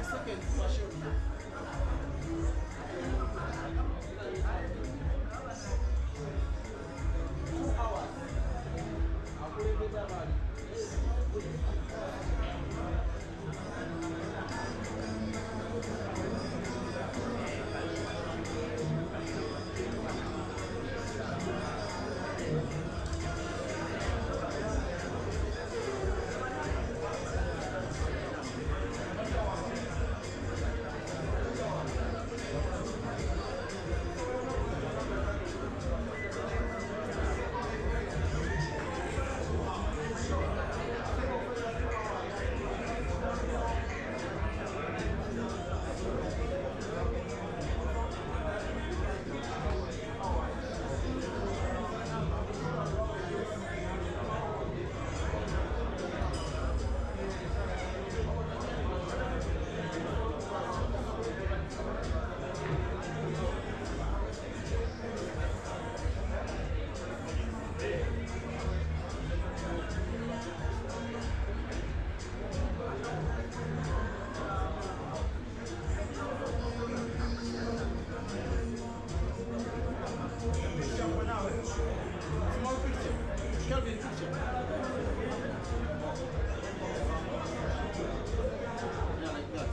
second for sure. 2 hours. I'll put it that body. Small picture. Kelvin picture. Yeah, like that.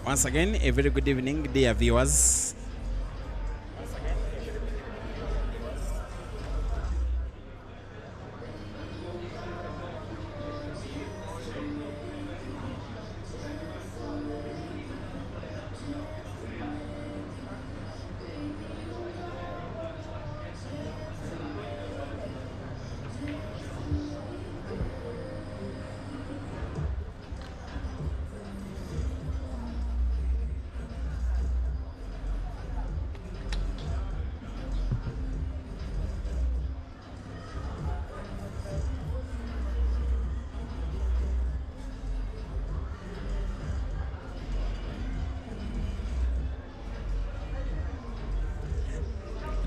Once again, a very good evening, dear viewers.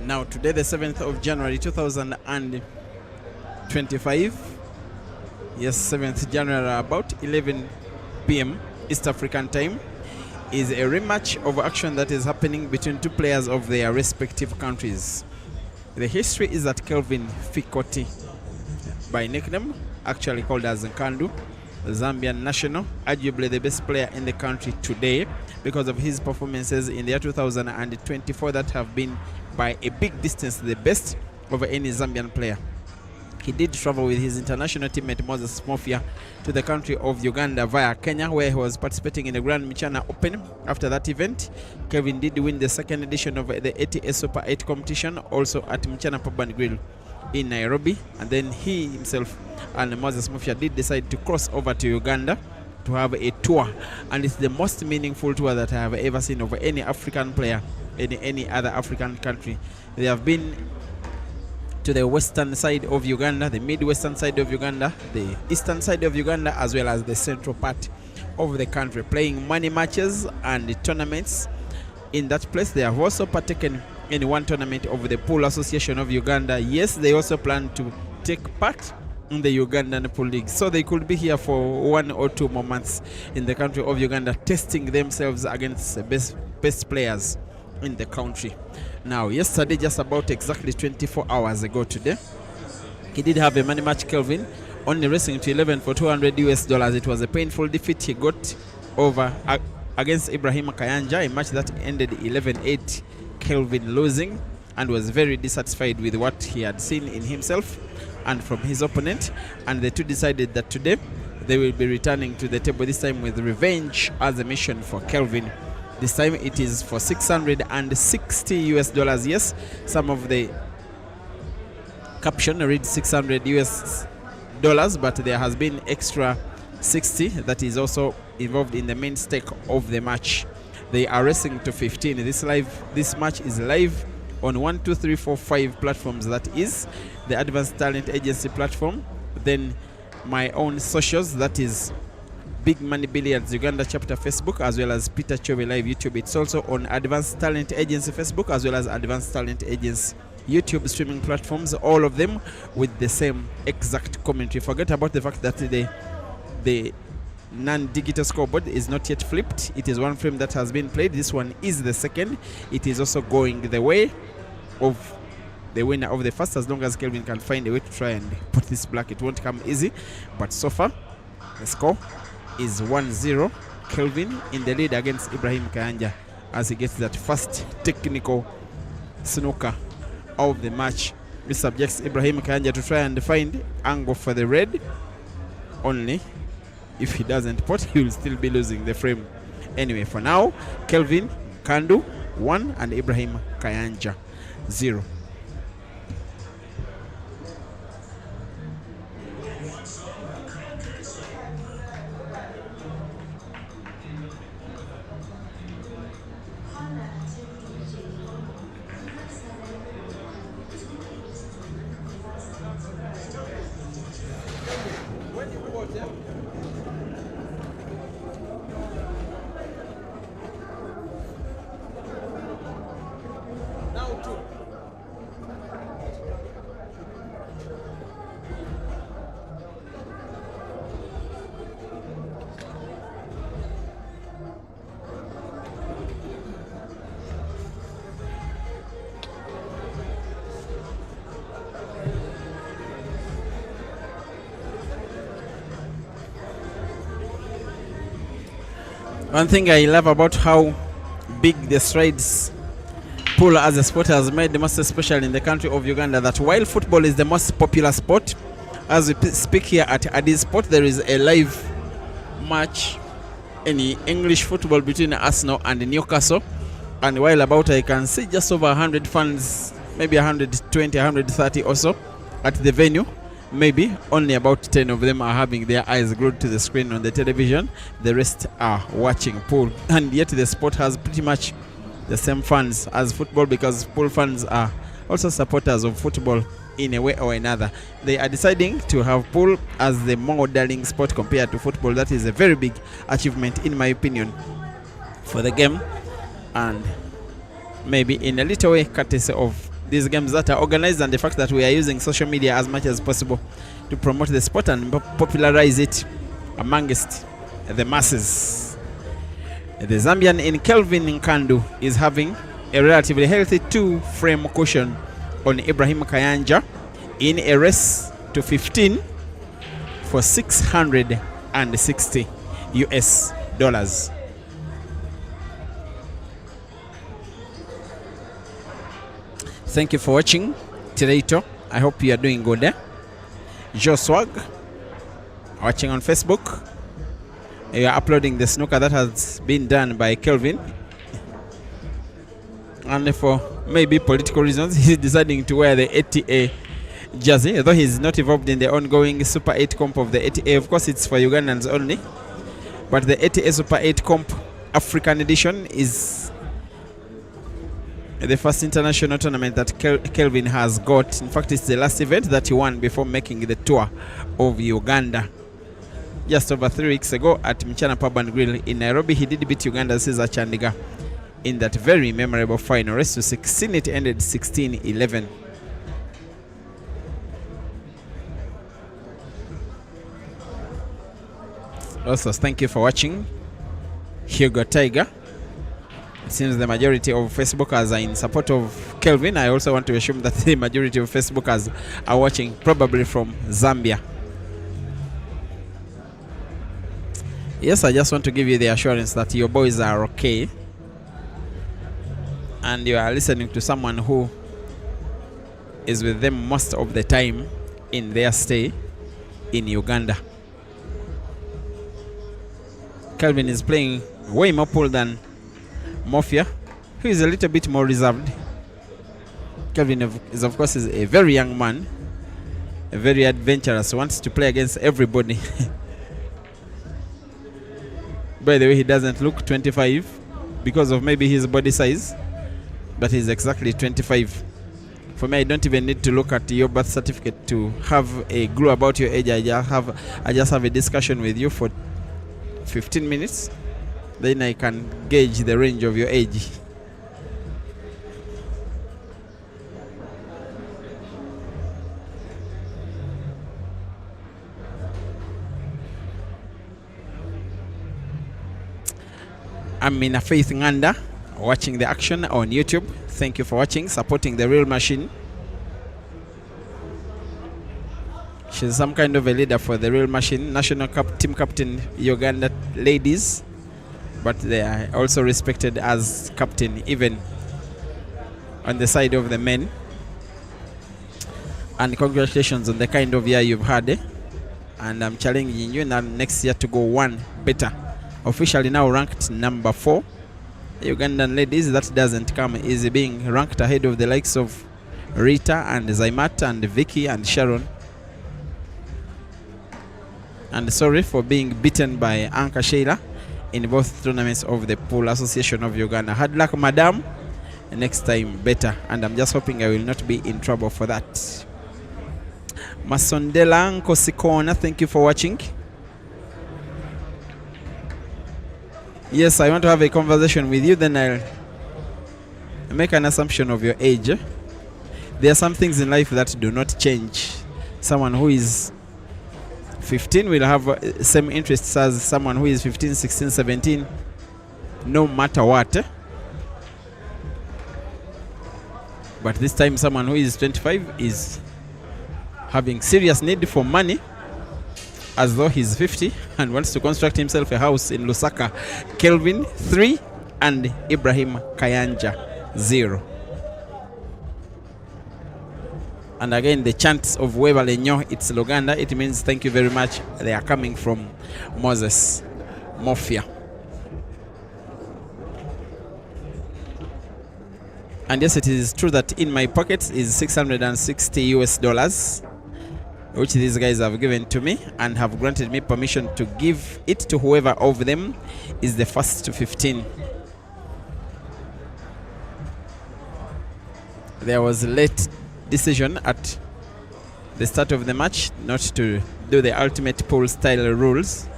Now, today, the 7th of January 2025. Yes, 7th January, about 11 p.m. East African time, is a rematch of action that is happening between two players of their respective countries. The history is that Kelvin Fikoti, by nickname, actually called as Nkandu, Zambian national, arguably the best player in the country today because of his performances in the year 2024 that have been by a big distance the best over any Zambian player. He did travel with his international teammate Moses Mofia to the country of Uganda via Kenya, where he was participating in the Grand Michana Open. After that event, Kelvin did win the second edition of the ATS Super 8 competition, also at Michana Pub and Grill in Nairobi. And then he himself and Moses Mofia did decide to cross over to Uganda to have a tour. And it's the most meaningful tour that I have ever seen of any African player in any other African country. They have been to the western side of Uganda, the midwestern side of Uganda, the eastern side of Uganda, as well as the central part of the country, playing money matches and tournaments in that place. They have also partaken in one tournament of the Pool Association of Uganda. Yes, they also plan to take part in the Ugandan Pool League. So they could be here for 1 or 2 more months in the country of Uganda, testing themselves against the best players in the country. Now, yesterday, just about exactly 24 hours ago today, he did have a money match, Kelvin, only racing to 11 for $200. It was a painful defeat he got over against Ibrahim Kayanja, a match that ended 11-8, Kelvin losing, and was very dissatisfied with what he had seen in himself and from his opponent. And the two decided that today they will be returning to the table, this time with revenge as a mission for Kelvin. This time it is for $660. Yes, some of the caption reads $600, but there has been extra 60 that is also involved in the main stake of the match. They are racing to 15. This match is live on 1, 2, 3, 4, 5 platforms. That is the Advanced Talent Agency platform, then my own socials, that is Big Money Billiards Uganda chapter Facebook, as well as Peter Chove Live YouTube. It's also on Advanced Talent Agency Facebook, as well as Advanced Talent Agency YouTube streaming platforms, all of them with the same exact commentary. Forget about the fact that the non-digital scoreboard is not yet flipped. It is one frame that has been played. This one is the second. It is also going the way of the winner of the first, as long as Kelvin can find a way to try and put this black. It won't come easy, but so far the score is 1-0. Kelvin in the lead against Ibrahim Kayanja as he gets that first technical snooker of the match. This subjects Ibrahim Kayanja to try and find angle for the red. Only if he doesn't pot, he will still be losing the frame. Anyway, for now, Kelvin Nkandu 1 and Ibrahim Kayanja 0. One thing I love about how big the strides pool as a sport has made, most especially in the country of Uganda, that while football is the most popular sport, as we speak here at Addis Sport, there is a live match in English football between Arsenal and Newcastle. And while about, I can see just over 100 fans, maybe 120, 130 or so at the venue. Maybe only about 10 of them are having their eyes glued to the screen on the television. The rest are watching pool. And yet the sport has pretty much the same fans as football, because pool fans are also supporters of football in a way or another. They are deciding to have pool as the more darling sport compared to football. That is a very big achievement, in my opinion, for the game, and maybe in a little way courtesy of these games that are organized and the fact that we are using social media as much as possible to promote the sport and popularize it amongst the masses. The Zambian in Kelvin Nkandu is having a relatively healthy 2-frame cushion on Ibrahim Kayanja in a race to 15 for $660 US. Thank you for watching Tiraito. I hope you are doing good there. Joe Swag watching on Facebook. You are uploading the snooker that has been done by Kelvin, and for maybe political reasons he's deciding to wear the ATA jersey, although he's not involved in the ongoing Super 8 comp of the ATA. Of course, it's for Ugandans only, but the ATA Super 8 comp African edition is the first international tournament that Kelvin has got. In fact, it's the last event that he won before making the tour of Uganda. Just over 3 weeks ago at Mchana Pub and Grill in Nairobi, he did beat Uganda's Cesar Chandiga in that very memorable final. Race to 16, it ended 16-11. Also, thank you for watching. Hugo Tiger. It seems the majority of Facebookers are in support of Kelvin. I also want to assume that the majority of Facebookers are watching probably from Zambia. Yes, I just want to give you the assurance that your boys are okay, and you are listening to someone who is with them most of the time in their stay in Uganda. Kelvin is playing way more pool than Mafia, who is a little bit more reserved. Kelvin is of course a very young man, a very adventurous, wants to play against everybody. By the way, he doesn't look 25 because of maybe his body size, but he's exactly 25. For me, I don't even need to look at your birth certificate to have a clue about your age. I just have a discussion with you for 15 minutes. Then I can gauge the range of your age. I'm in a Faith Nganda, watching the action on YouTube. Thank you for watching, supporting the real machine. She's some kind of a leader for the real machine, national team captain Uganda ladies, but they are also respected as captain even on the side of the men. And congratulations on the kind of year you've had, and I'm challenging you now next year to go one better. Officially now ranked number 4. Ugandan ladies, that doesn't come easy, being ranked ahead of the likes of Rita and Zaimat and Vicky and Sharon. And sorry for being beaten by Anka Sheila in both tournaments of the Pool Association of Uganda. Hard luck, madam. Next time better, and I'm just hoping I will not be in trouble for that. Masondela Nkosikona, thank you for watching. Yes, I want to have a conversation with you, then I'll make an assumption of your age. There are some things in life that do not change. Someone who is 15 will have same interests as someone who is 15, 16, 17, no matter what. But this time someone who is 25 is having serious need for money, as though he's 50 and wants to construct himself a house in Lusaka. Kelvin 3 and Ibrahim Kayanja 0. And again, the chants of Webalenyo, it's Luganda. It means thank you very much. They are coming from Moses Mofia. And yes, it is true that in my pockets is $660, which these guys have given to me and have granted me permission to give it to whoever of them is the first to 15. There was a late decision at the start of the match not to do the ultimate pool style rules,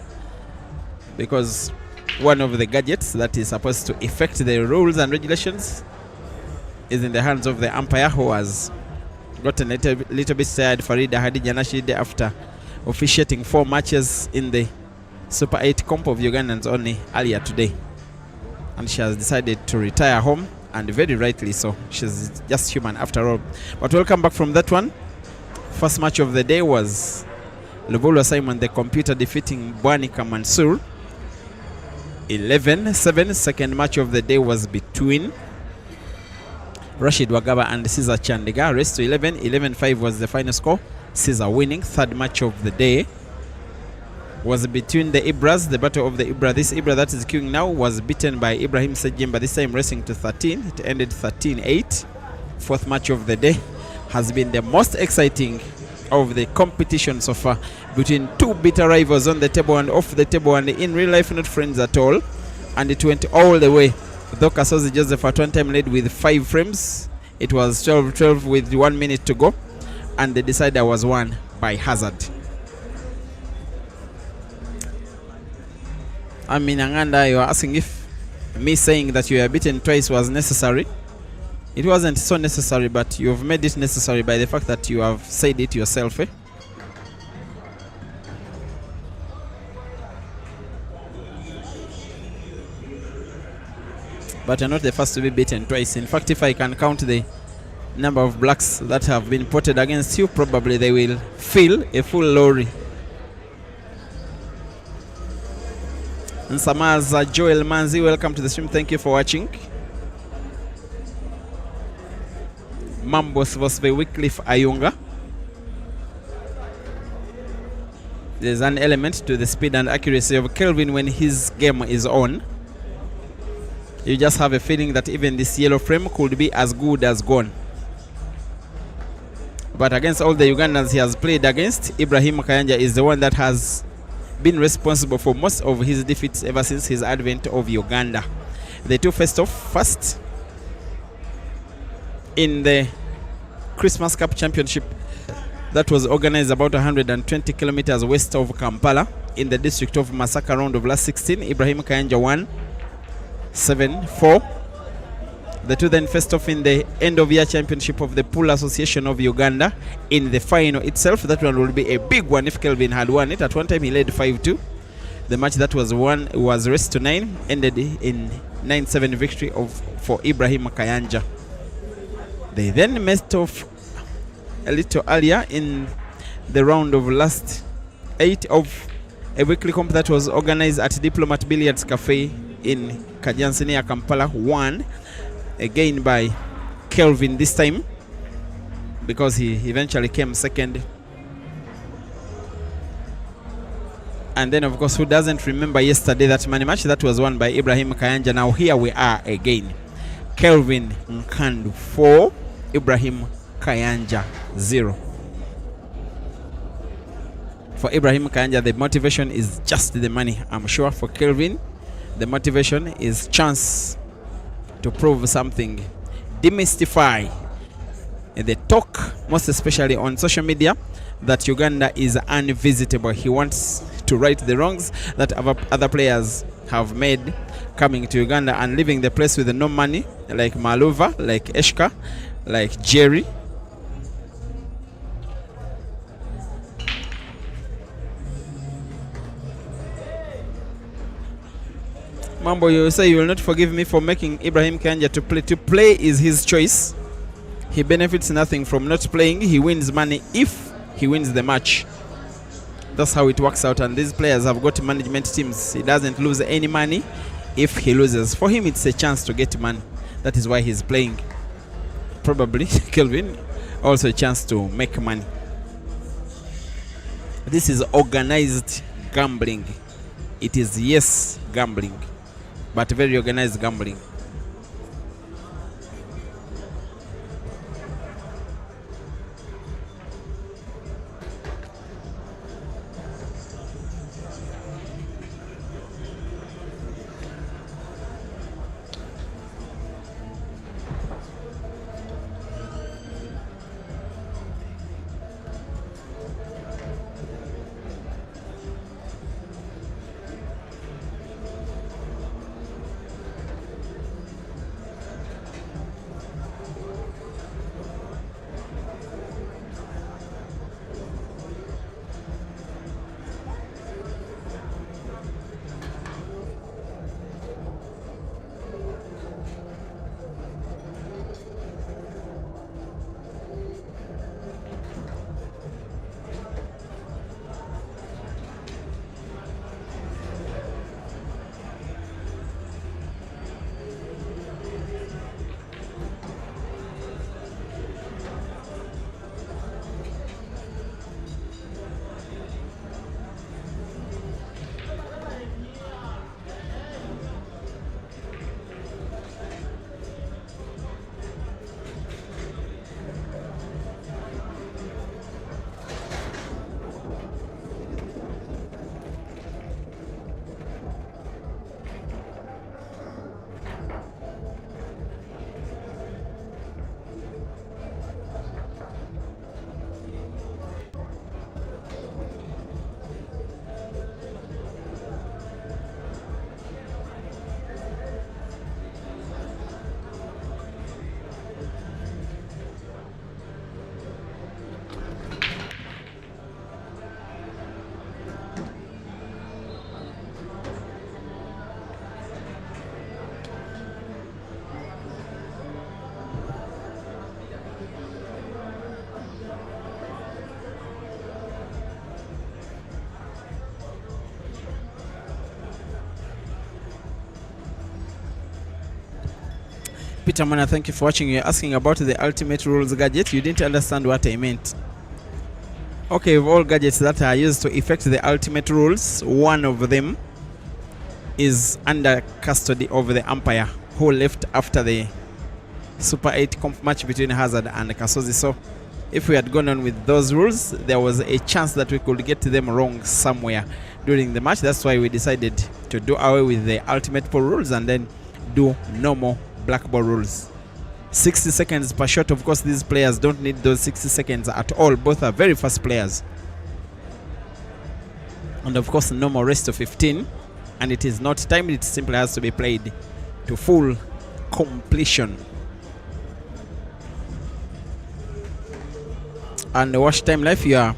because one of the gadgets that is supposed to effect the rules and regulations is in the hands of the umpire, who has gotten a little bit tired. Farida Hadija Nashid, after officiating 4 matches in the Super 8 comp of Ugandans only earlier today, and she has decided to retire home, and very rightly so. She's just human after all. But we'll come back from that one. First match of the day was Lubulwa Simon the computer defeating Bwanika Mansur 11-7. Second match of the day was between Rashid Wagaba and Caesar Chandiga. Race to 11. 11-5 was the final score. Caesar winning. Third match of the day was between the Ibras, the battle of the Ibra. This Ibra that is queuing now was beaten by Ibrahim Sejimba, this time racing to 13. It ended 13-8. Fourth match of the day has been the most exciting of the competition so far, between two bitter rivals on the table and off the table, and in real life not friends at all. And it went all the way. Though Kasozi Joseph at one time led with 5 frames, it was 12-12 with 1 minute to go, and the decider was won by Hazard. I mean, Anganda, you are asking if me saying that you were beaten twice was necessary. It wasn't so necessary, but you have made it necessary by the fact that you have said it yourself. But you're not the first to be beaten twice. In fact, if I can count the number of blacks that have been potted against you, probably they will fill a full lorry. Nsamaza Joel Manzi, welcome to the stream. Thank you for watching. Mambos Vosve Wycliffe Ayunga. There's an element to the speed and accuracy of Kelvin when his game is on. You just have a feeling that even this yellow frame could be as good as gone. But against all the Ugandans he has played against, Ibrahim Kayanja is the one that has been responsible for most of his defeats ever since his advent of Uganda. The two faced off first in the Christmas Cup Championship that was organized about 120 kilometers west of Kampala in the district of Masaka, round of last 16. Ibrahim Kayanja won 7-4. The two then faced off in the end of year championship of the Pool Association of Uganda in the final itself. That one will be a big one if Kelvin had won it. At one time he led 5-2. The match that was won was race to 9, ended in 9-7 victory for Ibrahim Kayanja. They then met off a little earlier in the round of last 8 of a weekly comp that was organized at Diplomat Billiards Cafe in Kajansi near Kampala, won again by Kelvin this time, because he eventually came second. And then, of course, who doesn't remember yesterday that money match that was won by Ibrahim Kayanja? Now here we are again. Kelvin Nkandu 4, Ibrahim Kayanja 0. For Ibrahim Kayanja, the motivation is just the money. I'm sure for Kelvin, the motivation is chance to prove something, demystify the talk, most especially on social media, that Uganda is unvisitable. He wants to right the wrongs that other players have made coming to Uganda and leaving the place with no money, like Maluva, like Eshka, like Jerry. Mambo, you say you will not forgive me for making Ibrahim Kayanja to play. To play is his choice. He benefits nothing from not playing. He wins money if he wins the match. That's how it works out. And these players have got management teams. He doesn't lose any money if he loses. For him, it's a chance to get money. That is why he's playing. Probably Kelvin, also a chance to make money. This is organized gambling. It is, yes, gambling, but very organized gambling. Peter Mana, thank you for watching. You're asking about the ultimate rules gadget. You didn't understand what I meant. Okay, of all gadgets that are used to effect the ultimate rules, one of them is under custody of the umpire who left after the Super 8 comp match between Hazard and Kasozi. So if we had gone on with those rules, there was a chance that we could get them wrong somewhere during the match. That's why we decided to do away with the ultimate pool rules and then do normal black ball rules. 60 seconds per shot. Of course, these players don't need those 60 seconds at all. Both are very fast players. And of course, normal rest of 15. And it is not timed. It simply has to be played to full completion. And watch time life, you are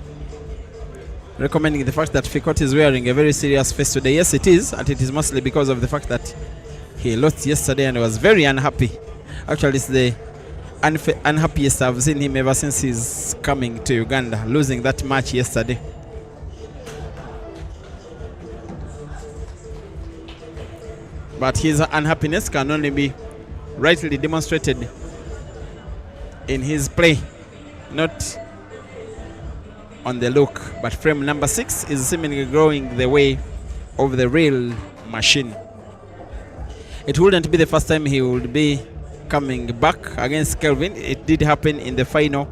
recommending the fact that Fikoti is wearing a very serious face today. Yes, it is. And it is mostly because of the fact that he lost yesterday and was very unhappy. Actually, it's the unhappiest I've seen him ever since he's coming to Uganda, losing that match yesterday. But his unhappiness can only be rightly demonstrated in his play, not on the look. But frame number 6 is seemingly going the way of the real machine. It wouldn't be the first time he would be coming back against Kelvin. It did happen in the final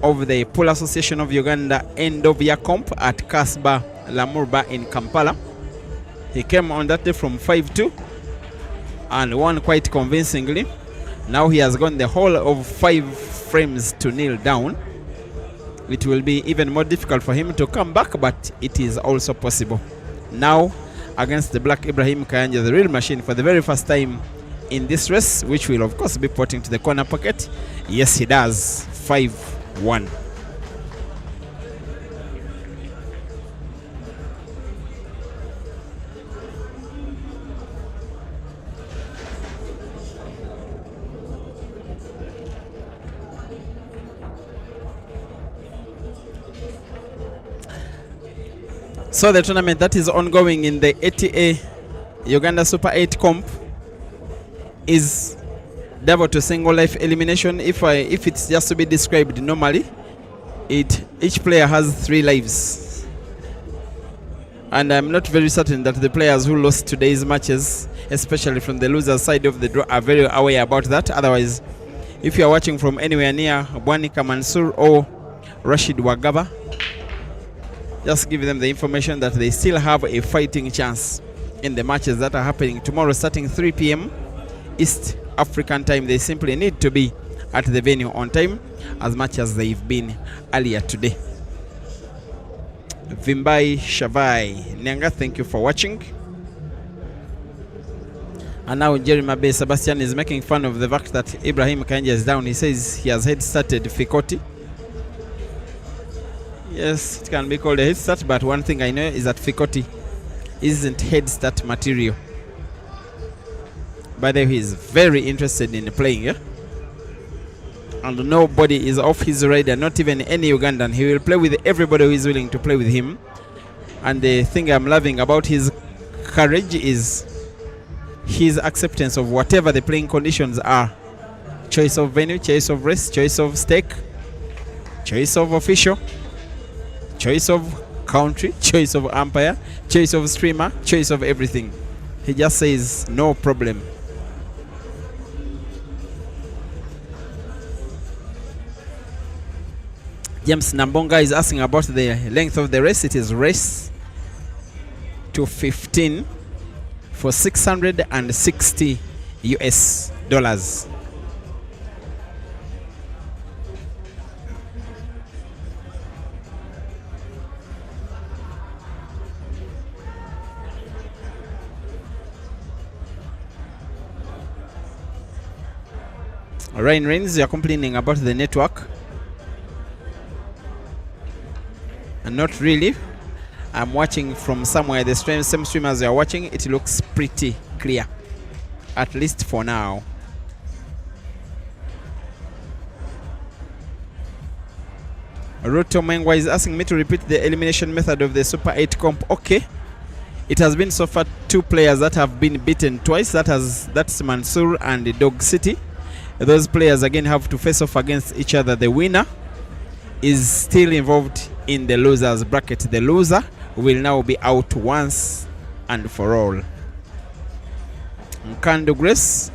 of the Pool Association of Uganda end of year comp at Kasba Lamurba in Kampala. He came on that day from 5-2 and won quite convincingly. Now he has gone the whole of 5 frames to nil down. It will be even more difficult for him to come back, but it is also possible. Now against the black Ibrahim Kayanja, the real machine, for the very first time in this race, which will of course be potting to the corner pocket. Yes, he does. 5-1. So the tournament that is ongoing in the ATA Uganda Super 8 comp is double to single life elimination. If it's just to be described normally, each player has 3 lives. And I'm not very certain that the players who lost today's matches, especially from the loser's side of the draw, are very aware about that. Otherwise, if you are watching from anywhere near Bwanika Mansur or Rashid Wagaba, just give them the information that they still have a fighting chance in the matches that are happening tomorrow starting 3 p.m. East African time. They simply need to be at the venue on time as much as they've been earlier today. Vimbai Shavai Nenga, thank you for watching. And now Jeremy Bay Sebastian is making fun of the fact that Ibrahim Kanja is down. He says he has head started Fikoti. Yes, it can be called a head start, but one thing I know is that Fikoti isn't head start material. By the way, he is very interested in playing, yeah? And nobody is off his radar, not even any Ugandan. He will play with everybody who is willing to play with him. And the thing I'm loving about his courage is his acceptance of whatever the playing conditions are. Choice of venue, choice of race, choice of stake, choice of official, choice of country, choice of umpire, choice of streamer, choice of everything. He just says no problem. James Nambonga is asking about the length of the race. It is race to 15 for $660 US. Ryan Rains, you are complaining about the network. And not really. I'm watching from somewhere. The same streamers you are watching, it looks pretty clear, at least for now. Ruto Mengwa is asking me to repeat the elimination method of the Super 8 comp. Okay. It has been so far 2 players that have been beaten twice. That's Mansour and Dog City. Those players again have to face off against each other. The winner is still involved in the losers bracket. The loser will now be out once and for all. Nkandu Grace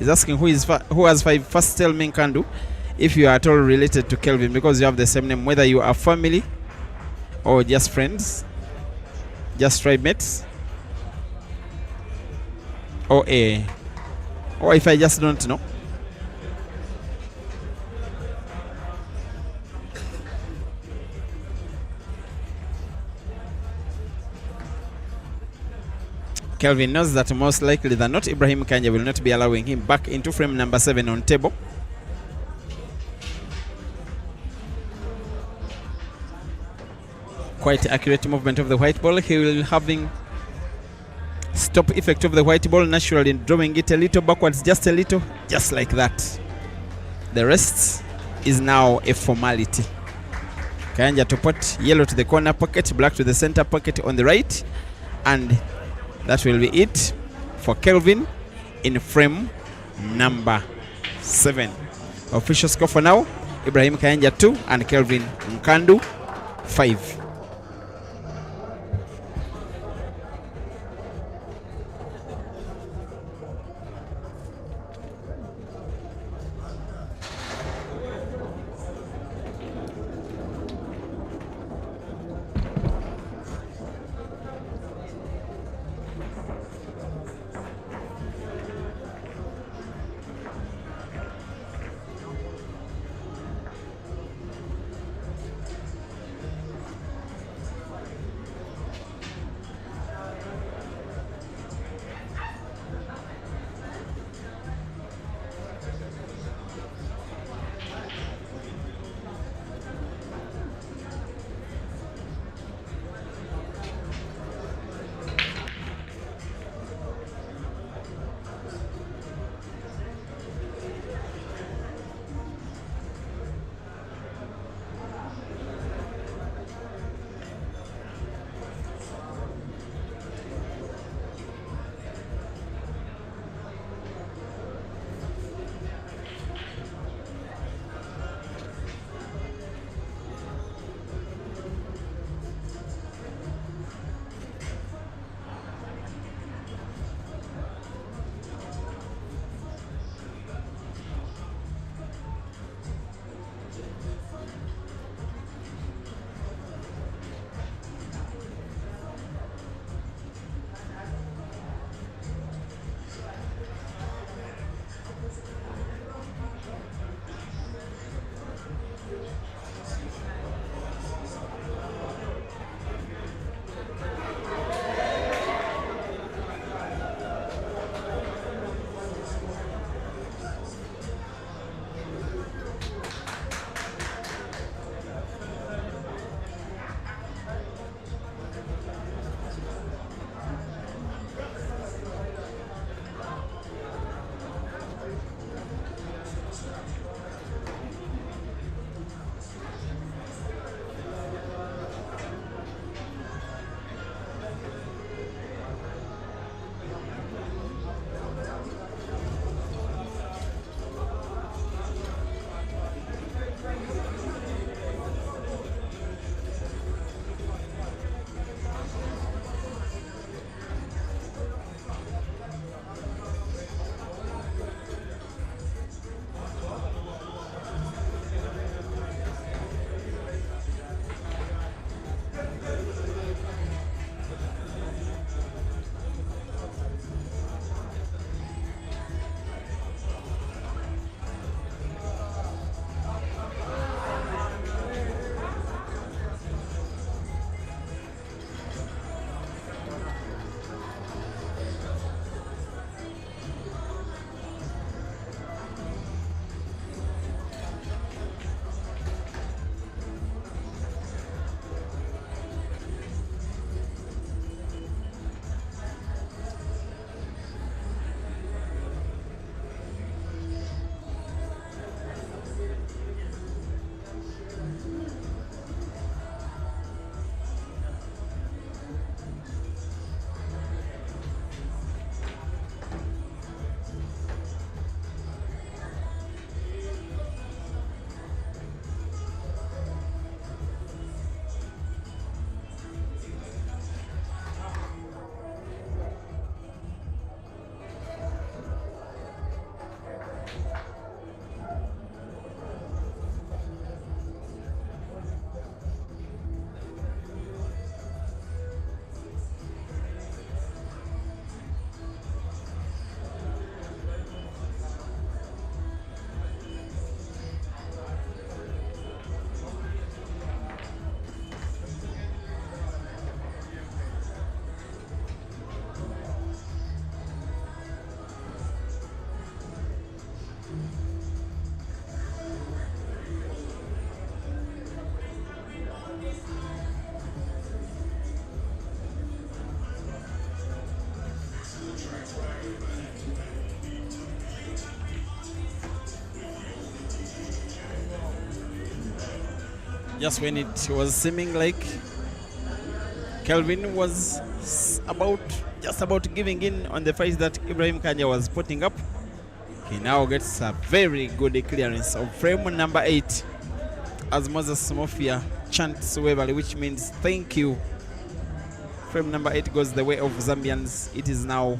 is asking who has 5. First tell me, Nkandu, if you are at all related to Kelvin, because you have the same name, whether you are family or just friends, just tribe mates, or if I just don't know. Kelvin knows that most likely than not, Ibrahim Kanja will not be allowing him back into frame number 7 on table. Quite accurate movement of the white ball. He will having stop effect of the white ball, naturally drawing it a little backwards, just a little, just like that. The rest is now a formality. Kanja to put yellow to the corner pocket, black to the center pocket on the right, and that will be it for Kelvin in frame number 7. Official score for now, Ibrahim Kanja 2 and Kelvin Nkandu 5. Just when it was seeming like Kelvin was just about giving in on the fight that Ibrahim Kanja was putting up, he now gets a very good clearance of frame number 8 as Moses Mofia chants Waverly, which means thank you. Frame number 8 goes the way of Zambians. It is now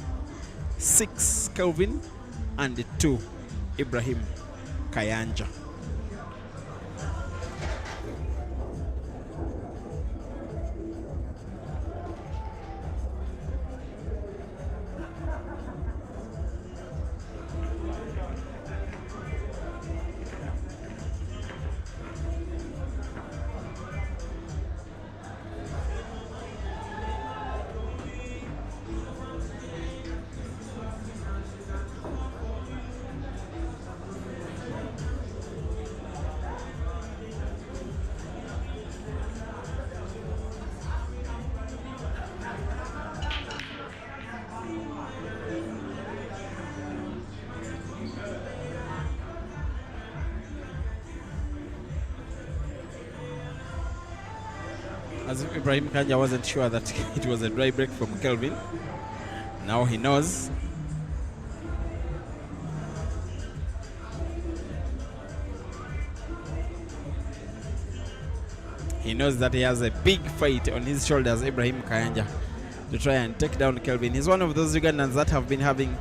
6 Kelvin and 2 Ibrahim Kayanja. As if Ibrahim Kanja wasn't sure that it was a dry break from Kelvin. Now he knows. He knows that he has a big fight on his shoulders, Ibrahim Kayanja, to try and take down Kelvin. He's one of those Ugandans that have been having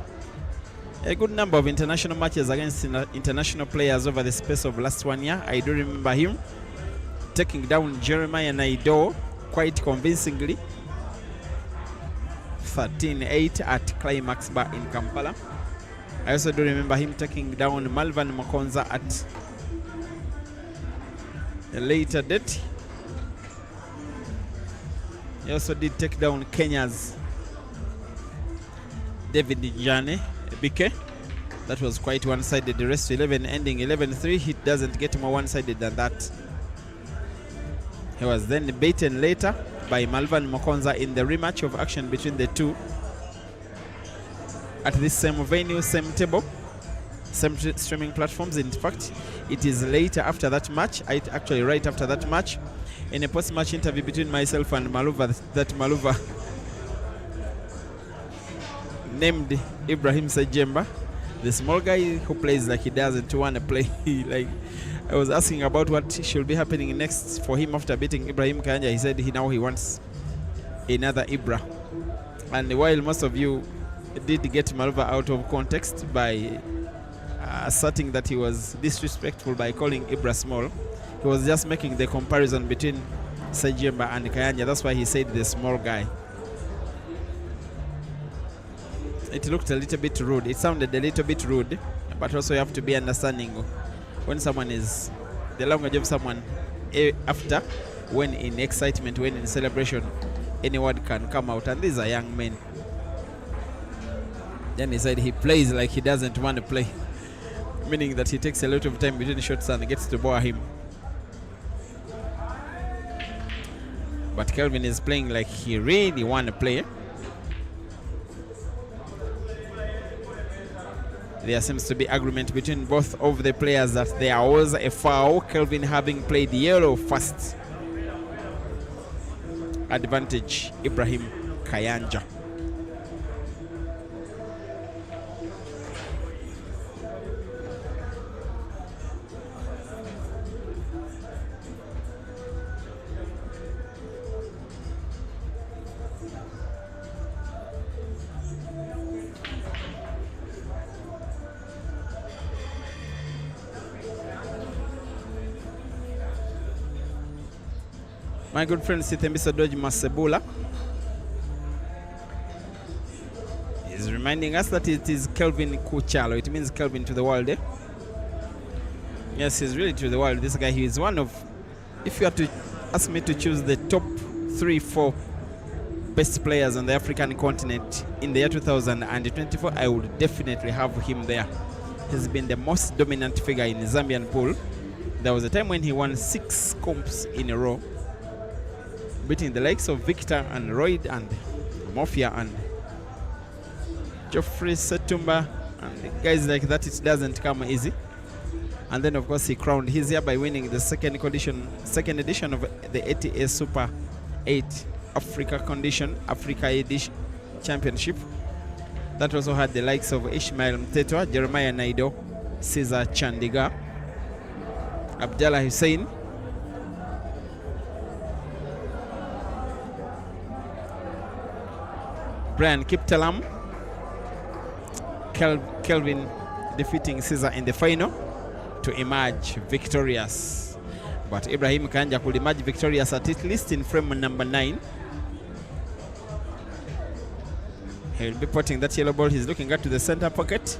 a good number of international matches against international players over the space of last 1 year. I do remember him taking down Jeremiah Naido quite convincingly, 13-8 at Climax Bar in Kampala. I also do remember him taking down Malvan Makonza at a later date. He also did take down Kenya's David Njane Bike. That was quite one-sided. The rest 11 ending 11-3. It doesn't get more one-sided than that. He was then beaten later by Malvan Mokonza in the rematch of action between the two at this same venue, same table, same streaming platforms. In fact, it is later after that match, actually right after that match, in a post-match interview between myself and Maluva, that Maluva named Ibrahim Sajemba, the small guy who plays like he doesn't want to play. Like, I was asking about what should be happening next for him after beating Ibrahim Kanja. He said now he wants another Ibra. And while most of you did get Maluva out of context by asserting that he was disrespectful by calling Ibra small, he was just making the comparison between Sajemba and Kayanja. That's why he said the small guy. It looked a little bit rude. It sounded a little bit rude, but also you have to be understanding when someone is the language of someone after, when in excitement, when in celebration, any word can come out, and these are young men. Then he said he plays like he doesn't want to play, meaning that he takes a lot of time between shots and gets to bore him. But Kelvin is playing like he really want to play. There seems to be agreement between both of the players that there was a foul, Kelvin having played yellow first. Advantage Ibrahim Kayanja. My good friend Sithembisa Dodge Masebula is reminding us that it is Kelvin Kuchalo. It means Kelvin to the world. Yes, he's really to the world. This guy, he is one of, if you had to ask me to choose the top 3-4 best players on the African continent in the year 2024, I would definitely have him there. He's been the most dominant figure in the Zambian pool. There was a time when he won 6 comps in a row, beating the likes of Victor and Royd and Mofia and Geoffrey Setumba and guys like that. It doesn't come easy. And then, of course, he crowned his year by winning the second edition of the ATA Super 8 Africa Edition Championship. That also had the likes of Ishmael Mtetwa, Jeremiah Naido, Caesar Chandiga, Abdallah Hussein, Brian Kiptalam, Kelvin defeating Caesar in the final to emerge victorious. But Ibrahim Kanja could emerge victorious at least in frame number 9. He'll be putting that yellow ball he's looking at to the center pocket.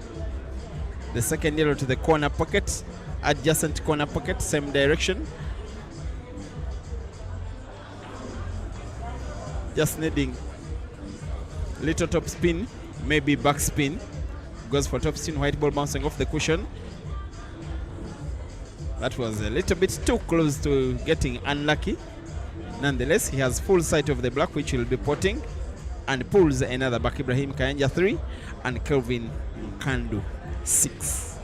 The second yellow to the corner pocket, adjacent corner pocket, same direction. Just needing little top spin, maybe back spin. Goes for top spin, white ball bouncing off the cushion. That was a little bit too close to getting unlucky. Nonetheless, he has full sight of the black, which will be potting, and pulls another back. Ibrahim Kayanja 3 and Kelvin Nkandu 6.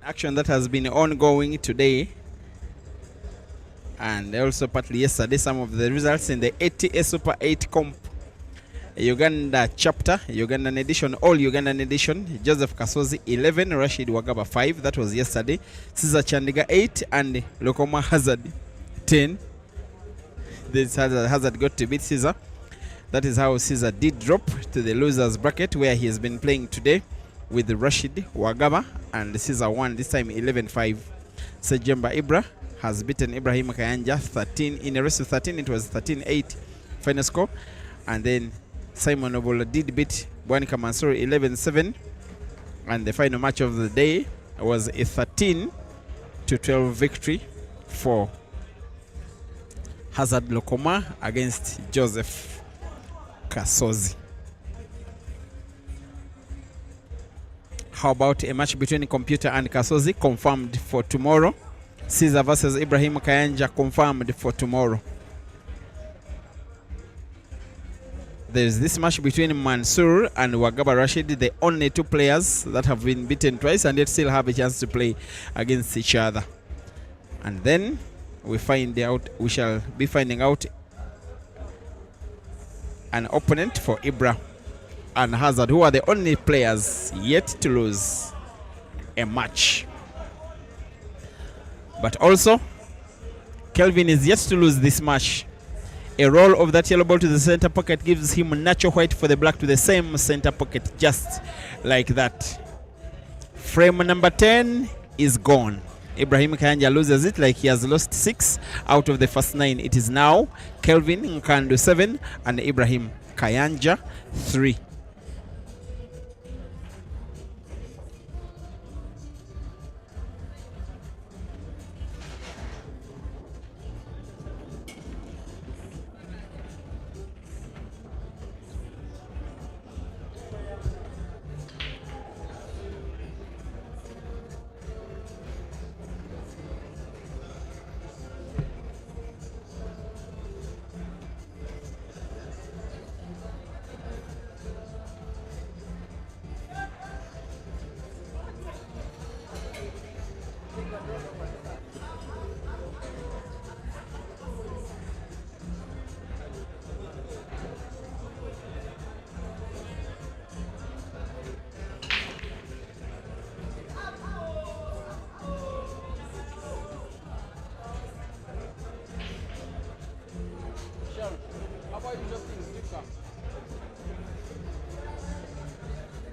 action that has been ongoing today and also partly yesterday. Some of the results in the ATA Super 8 Comp Uganda chapter, Ugandan edition, all Ugandan edition. Joseph Kasozi 11, Rashid Wagaba 5, that was yesterday. Caesar Chandiga 8 and Lokoma Hazard 10. This Hazard got to beat Caesar. That is how Caesar did drop to the losers bracket, where he has been playing today with Rashid Wagaba, and Caesar won this time 11-5. Sejemba Ibra has beaten Ibrahim Kayanja 13 in a race of 13. It was 13-8 final score. And then Simon Obola did beat Bwanika Mansuri 11-7. And the final match of the day was a 13-12 victory for Hazard Lokoma against Joseph Kasozi. How about a match between Computer and Kasozi confirmed for tomorrow? Caesar versus Ibrahim Kayanja confirmed for tomorrow. There's this match between Mansour and Wagaba Rashid, the only two players that have been beaten twice and yet still have a chance to play against each other. And then we shall be finding out an opponent for Ibra and Hazard, who are the only players yet to lose a match. But also, Kelvin is yet to lose this match. A roll of that yellow ball to the center pocket gives him Nacho White for the black to the same center pocket, just like that. Frame number 10 is gone. Ibrahim Kayanja loses it like he has lost 6 out of the first 9. It is now Kelvin Nkandu 7 and Ibrahim Kayanja 3. How about you just think,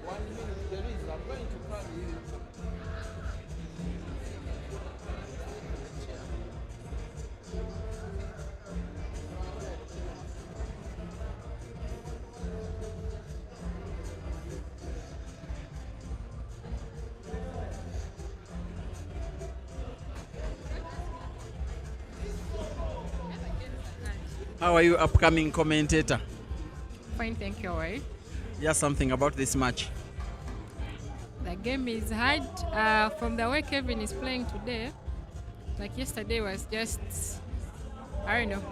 1 minute, there is, I'm going to call you. How are you, upcoming commentator? Fine, thank you. Right? Just something about this match. The game is hard. From the way Kelvin is playing today, like yesterday was just, I don't know,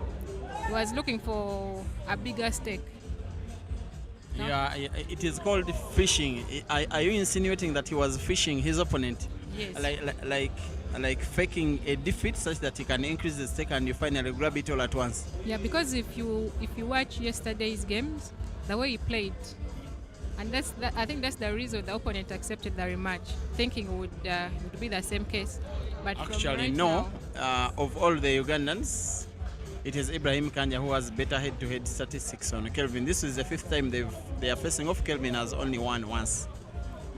he was looking for a bigger stake. No? Yeah, it is called fishing. Are you insinuating that he was fishing his opponent? Yes. Like faking a defeat such that he can increase the stake and you finally grab it all at once? Yeah, because if you watch yesterday's games, the way he played, and I think that's the reason the opponent accepted the rematch, thinking it would be the same case. But actually, no. Of all the Ugandans, it is Ibrahim Kanya who has better head-to-head statistics on Kelvin. This is the 5th time they are facing off. Kelvin has only won once.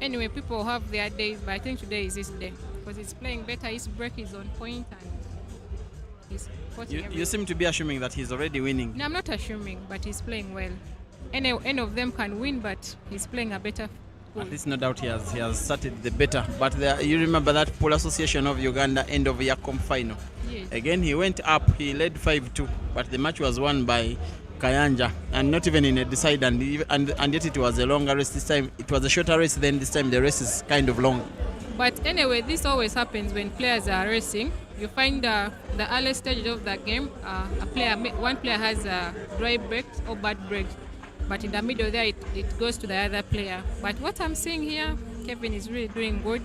Anyway, people have their days, but I think today is his day because he's playing better. His break is on point and he's you seem to be assuming that he's already winning. No, I'm not assuming, but he's playing well. Any of them can win, but he's playing a better pool. At least no doubt he has started the better. But you remember that Pool Association of Uganda end of year comp final? Yes. Again, he went up, he led 5-2, but the match was won by Kayanja, and not even in a decide, and yet it was a longer race this time. It was a shorter race, then this time the race is kind of long. But anyway, this always happens when players are racing. You find the early stage of the game, one player has a dry break or bad break, but in the middle there it goes to the other player. But what I'm seeing here, Kevin is really doing good.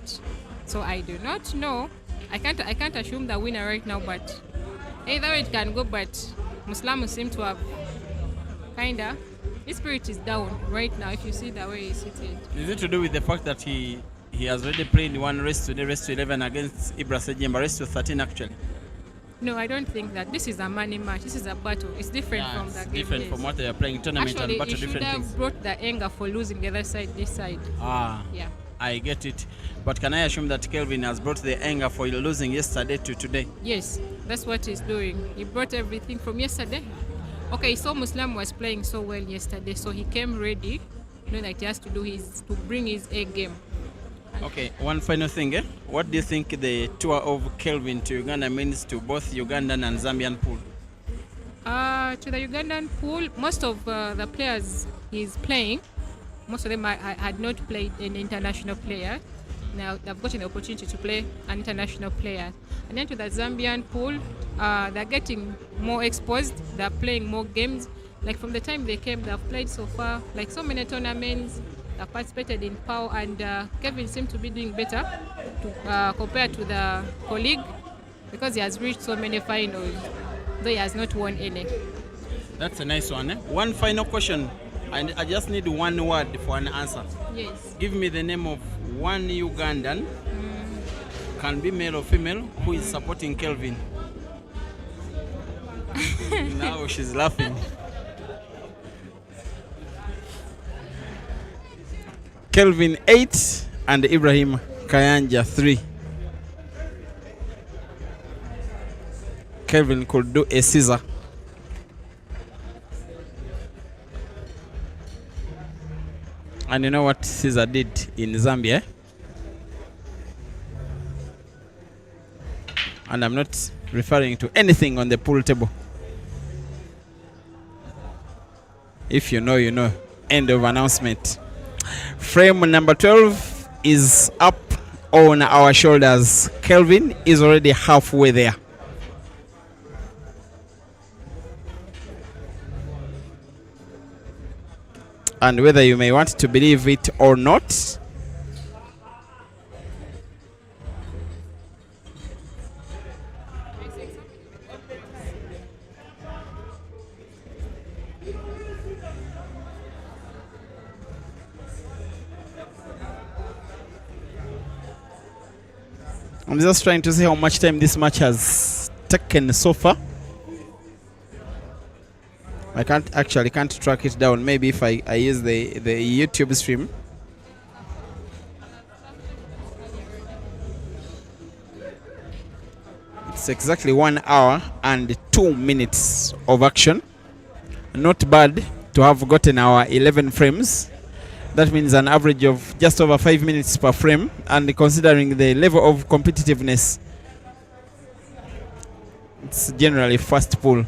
So I do not know. I can't assume the winner right now, but either way it can go. But Musilamu seem to have kinda, his spirit is down right now. If you see the way he's seated. Is it to do with the fact that he has already played one race today, race to 11 against Ibra Sejemba, race to 13 actually? No, I don't think that. This is a money match. This is a battle. It's different from It's the game. different from what they are playing tournament Actually, and battle, it should different have things. brought the anger for losing the other side, this side. Yeah. I get it. But can I assume that Kelvin has brought the anger for losing yesterday to today? Yes, that's what he's doing. He brought everything from yesterday. Okay, so Musilamu was playing so well yesterday, so he came ready, knowing that he has to bring his A game. Okay, one final thing. What do you think the tour of Kelvin to Uganda means to both Ugandan and Zambian pool? To the Ugandan pool, most of the players he's playing, most of them had not played an international player. Now they've gotten the opportunity to play an international player. And then to the Zambian pool, they're getting more exposed. They're playing more games. Like from the time they came, they've played so far, like so many tournaments. They've participated in POW, and Kelvin seems to be doing better compared to the colleague, because he has reached so many finals, though he has not won any. That's a nice one. One final question. I just need one word for an answer. Yes. Give me the name of one Ugandan, can be male or female, who is supporting Kelvin. Now she's laughing. Kelvin 8 and Ibrahim Kayanja 3. Kelvin could do a scissor. And you know what Caesar did in Zambia? And I'm not referring to anything on the pool table. If you know, you know. End of announcement. Frame number 12 is up on our shoulders. Kelvin is already halfway there. And whether you may want to believe it or not, I'm just trying to see how much time this match has taken so far. I can't track it down. Maybe if I use the YouTube stream. It's exactly 1 hour and 2 minutes of action. Not bad to have gotten our 11 frames. That means an average of just over 5 minutes per frame, and considering the level of competitiveness, it's generally fast pull.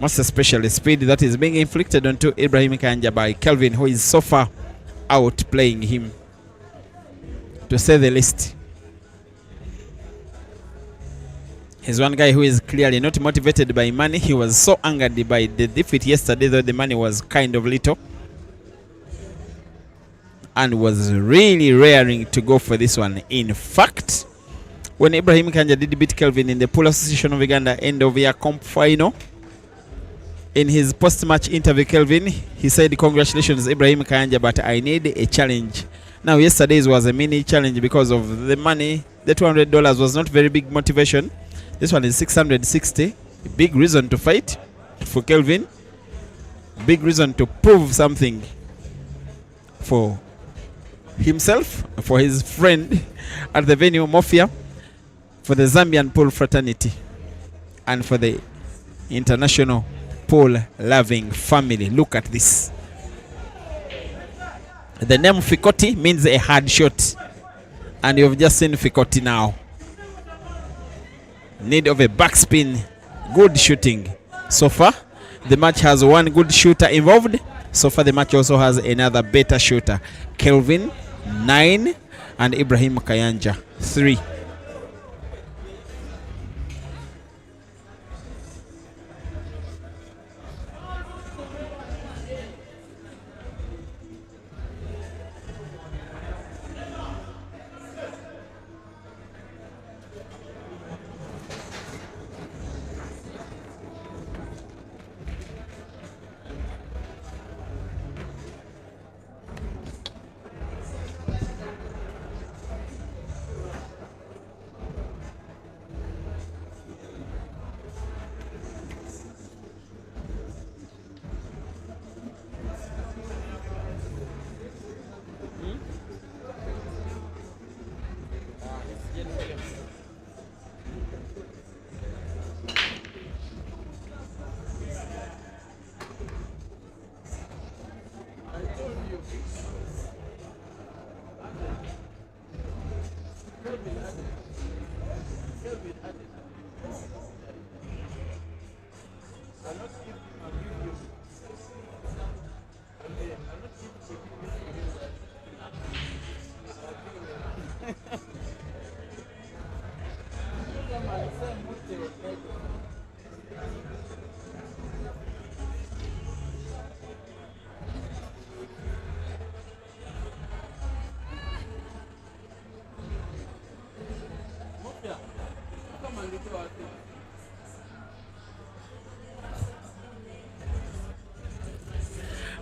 Most especially speed that is being inflicted onto Ibrahim Kanja by Kelvin, who is so far outplaying him, to say the least. He's one guy who is clearly not motivated by money. He was so angered by the defeat yesterday, though the money was kind of little, and was really raring to go for this one. In fact, when Ibrahim Kanja did beat Kelvin in the Pool Association of Uganda end of year comp final, in his post-match interview, Kelvin, he said, "Congratulations, Ibrahim Kanja, but I need a challenge." Now, yesterday's was a mini challenge because of the money. The $200 was not very big motivation. This one is 660. A big reason to fight for Kelvin. Big reason to prove something for himself, for his friend at the venue, Mafia, for the Zambian pool fraternity, and for the international pool loving family. Look at this. The name Fikoti means a hard shot, and you've just seen Fikoti now. Need of a backspin, good shooting. So far, the match has one good shooter involved. So far, the match also has another better shooter. Kelvin 9 and Ibrahim Kayanja 3.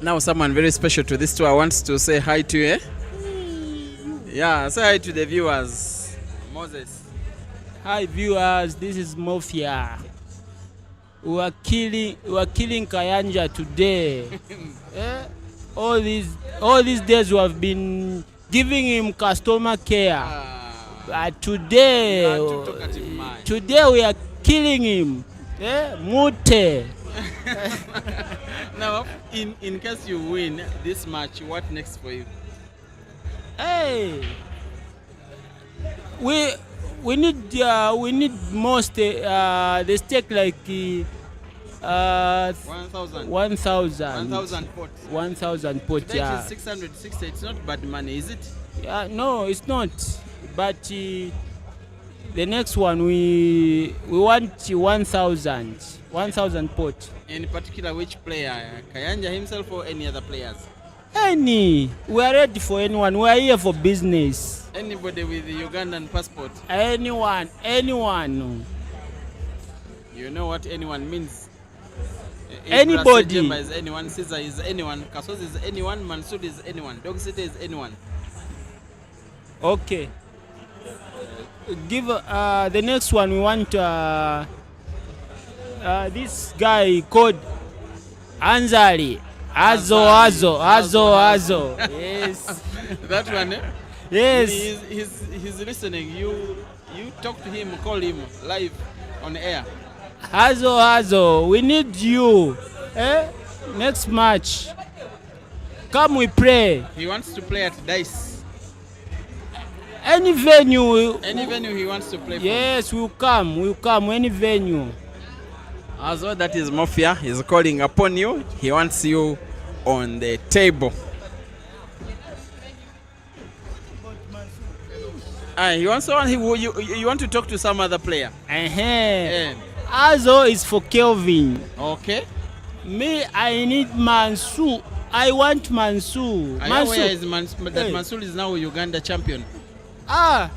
Now someone very special to this tour wants to say hi to you. Yeah, say hi to the viewers. Moses. Hi viewers, this is Mafia. We are killing Kayanja today. Eh? All these days we have been giving him customer care. But today we are killing him. Mute. Now, in case you win this match, what next for you? Hey, we need most the stake like 1,000. 1,000 pot. 1,000 pot. Today Yeah. it is 660. It's not bad money, is it? No, it's not. But the next one we want 1,000 pot. In particular, which player? Kayanja himself or any other players? We are ready for anyone. We are here for business. Anybody with the Ugandan passport? Anyone. You know what anyone means? Anybody. Ibra is anyone, Caesar is anyone, Kasos is anyone, Mansur is anyone, Dog City is anyone. Okay. Give the next one we want this guy called Anzali. Azo. Yes. That one, eh? Yes. He's listening. You talk to him, call him live on air. Azo, we need you. Next match. Come, we pray. He wants to play at Dice. Any venue. Any venue he wants to play. Yes, we'll come. Any venue. Azo, that is Mafia. He's calling upon you. He wants you on the table. You want to talk to some other player? Azo is for Kelvin. Okay. Me, I need Mansu. I want Mansu. Where is Mansu? That Mansu is now Uganda champion. I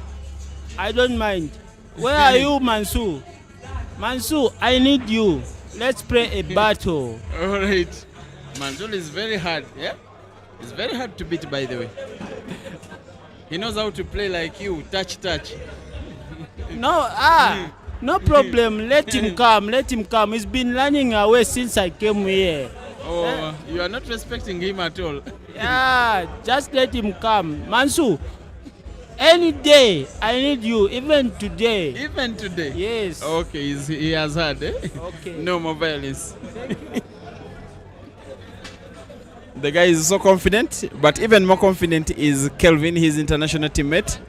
don't mind. Where are you, Mansu? Mansu, I need you. Let's play a battle. All right. Mansu is very hard. Yeah. It's very hard to beat, by the way. He knows how to play like you, touch. No problem. Let him come. He's been running away since I came here. Oh, you are not respecting him at all. Yeah, just let him come. Mansu, any day I need you, even today. Even today? Yes. Okay, he has heard, eh? Okay. No more violence. The guy is so confident, but even more confident is Kelvin, his international teammate.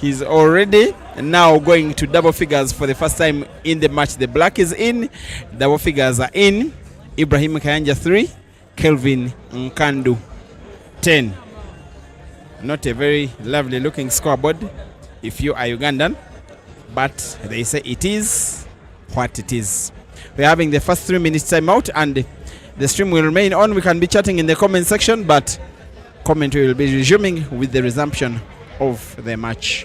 He's already now going to double figures for the first time in the match. The black is in, double figures are in. Ibrahim Kayanja 3, Kelvin Nkandu 10. Not a very lovely looking scoreboard if you are Ugandan, but they say it is what it is. We're having the first 3 minutes time out and the stream will remain on. We can be chatting in the comment section, but commentary will be resuming with the resumption of the match.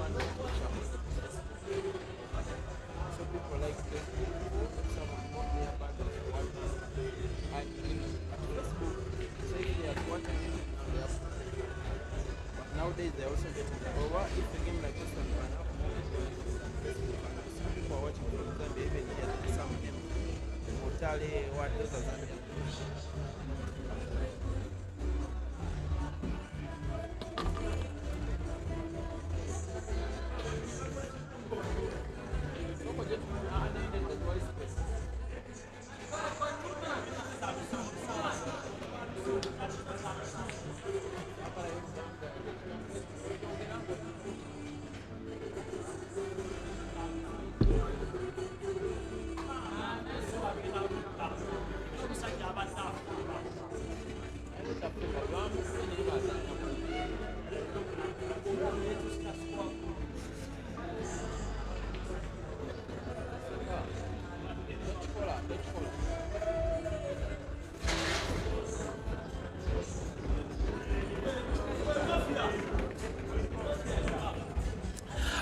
So people like to someone more nearby than what and at Facebook say they are watching it now they have but nowadays they're also getting over if a game like this one can have more people on Facebook and some people are watching from Zambia even here some games Mutale what those are Zambia.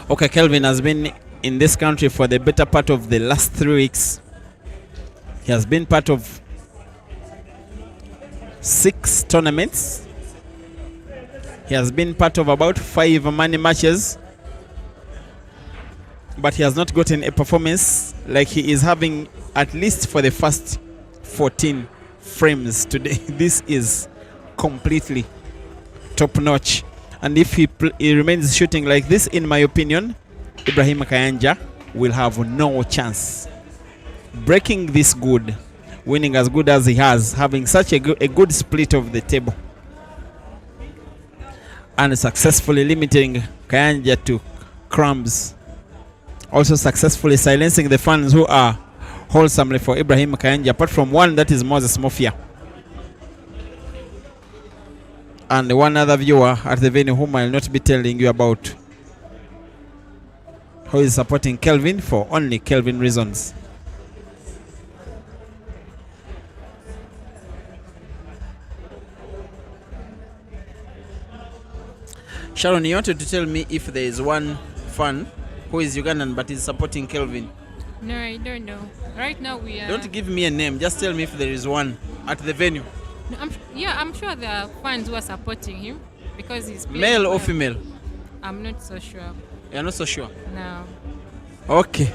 Okay, Kelvin has been in this country for the better part of the last 3 weeks. He has been part of 6 tournaments. He has been part of about 5 money matches. But he has not gotten a performance like he is having at least for the first 14 frames today. This is completely top notch. And if he remains shooting like this, in my opinion, Ibrahim Kayanja will have no chance. Breaking this good, winning as good as he has, having such a good split of the table, and successfully limiting Kayanja to crumbs. Also successfully silencing the fans who are wholesomely for Ibrahim Kayanja, apart from one that is Moses Mofia. And one other viewer at the venue whom I'll not be telling you about, who is supporting Kelvin for only Kelvin reasons. Sharon, you wanted to tell me if there is one fan who is Ugandan but is supporting Kelvin. No, I don't know. Right now we are... Don't give me a name, just tell me if there is one at the venue. No, I'm sure there are fans who are supporting him because he's playing Male well. or female? I'm not so sure. You're not so sure? No. Okay.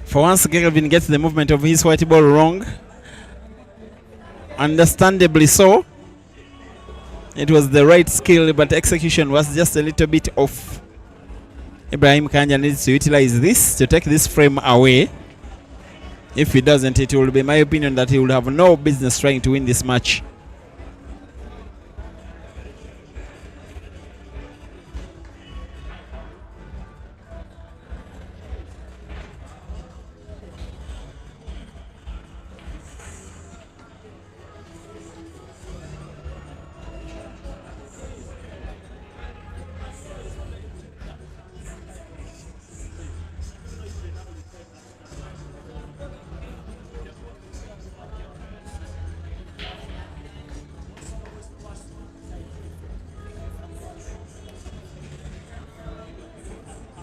For once, Kelvin gets the movement of his white ball wrong. Understandably so. It was the right skill, but execution was just a little bit off. Ibrahim Kayanja needs to utilize this to take this frame away. If he doesn't, it will be my opinion that he will have no business trying to win this match.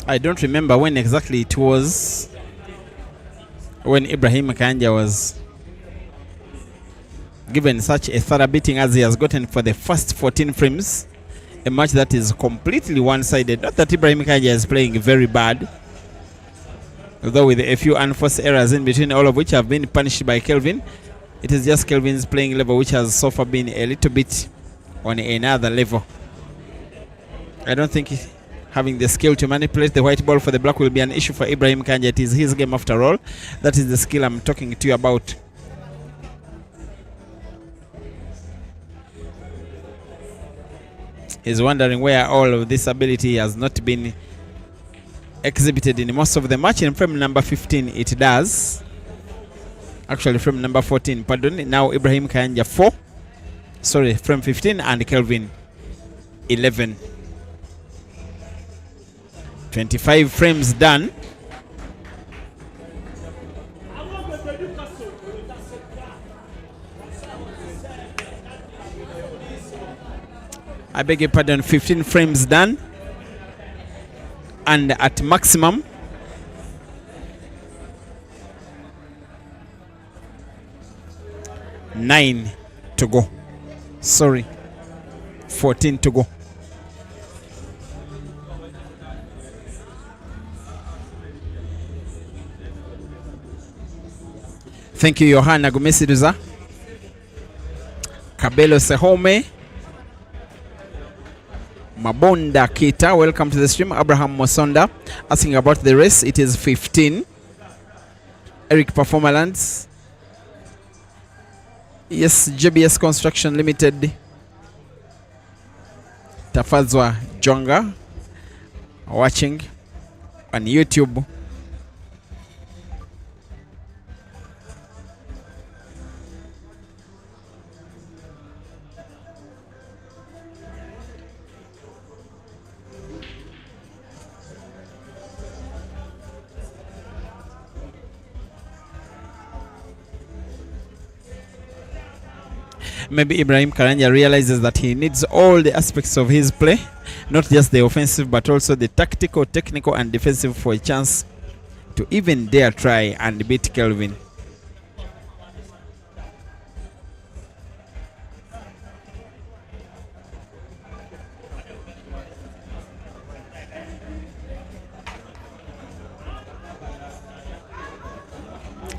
I don't remember when exactly it was when Ibrahim Kayanja was given such a thorough beating as he has gotten for the first 14 frames. A match that is completely one-sided. Not that Ibrahim Kayanja is playing very bad, although with a few unforced errors in between, all of which have been punished by Kelvin. It is just Kelvin's playing level which has so far been a little bit on another level. I don't think having the skill to manipulate the white ball for the black will be an issue for Ibrahim Kayanja. It is his game after all. That is the skill I'm talking to you about. He's wondering where all of this ability has not been exhibited in most of the match. In frame number 15 it does. Actually frame number 14, pardon. Now Ibrahim Kayanja 4. Sorry, frame 15 and Kelvin 11. 25 frames done. I beg your pardon, 15 frames done. And at maximum, nine to go. Sorry, 14 to go. Thank you, Yohana Gumesiduza. Kabelo Sehome. Mabonda Kita, welcome to the stream. Abraham Mosonda asking about the race. It is 15. Eric Performalands. Yes, JBS Construction Limited. Tafazwa Jonga watching on YouTube. Maybe Ibrahim Karanja realizes that he needs all the aspects of his play, not just the offensive but also the tactical, technical and defensive for a chance to even dare try and beat Kelvin.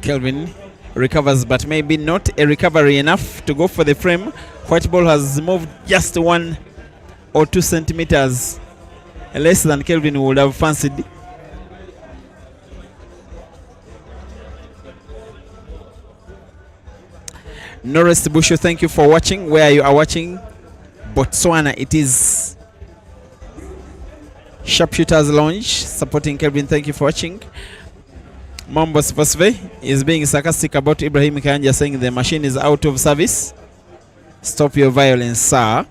Kelvin recovers, but maybe not a recovery enough to go for the frame. White ball has moved just 1 or 2 centimeters less than Kelvin would have fancied. Norris Bushu, thank you for watching. Where you are watching, Botswana, it is Sharpshooters Lounge supporting Kelvin. Thank you for watching. Mambo Spasve is being sarcastic about Ibrahim Kayanja, saying the machine is out of service. Stop your violence, sir.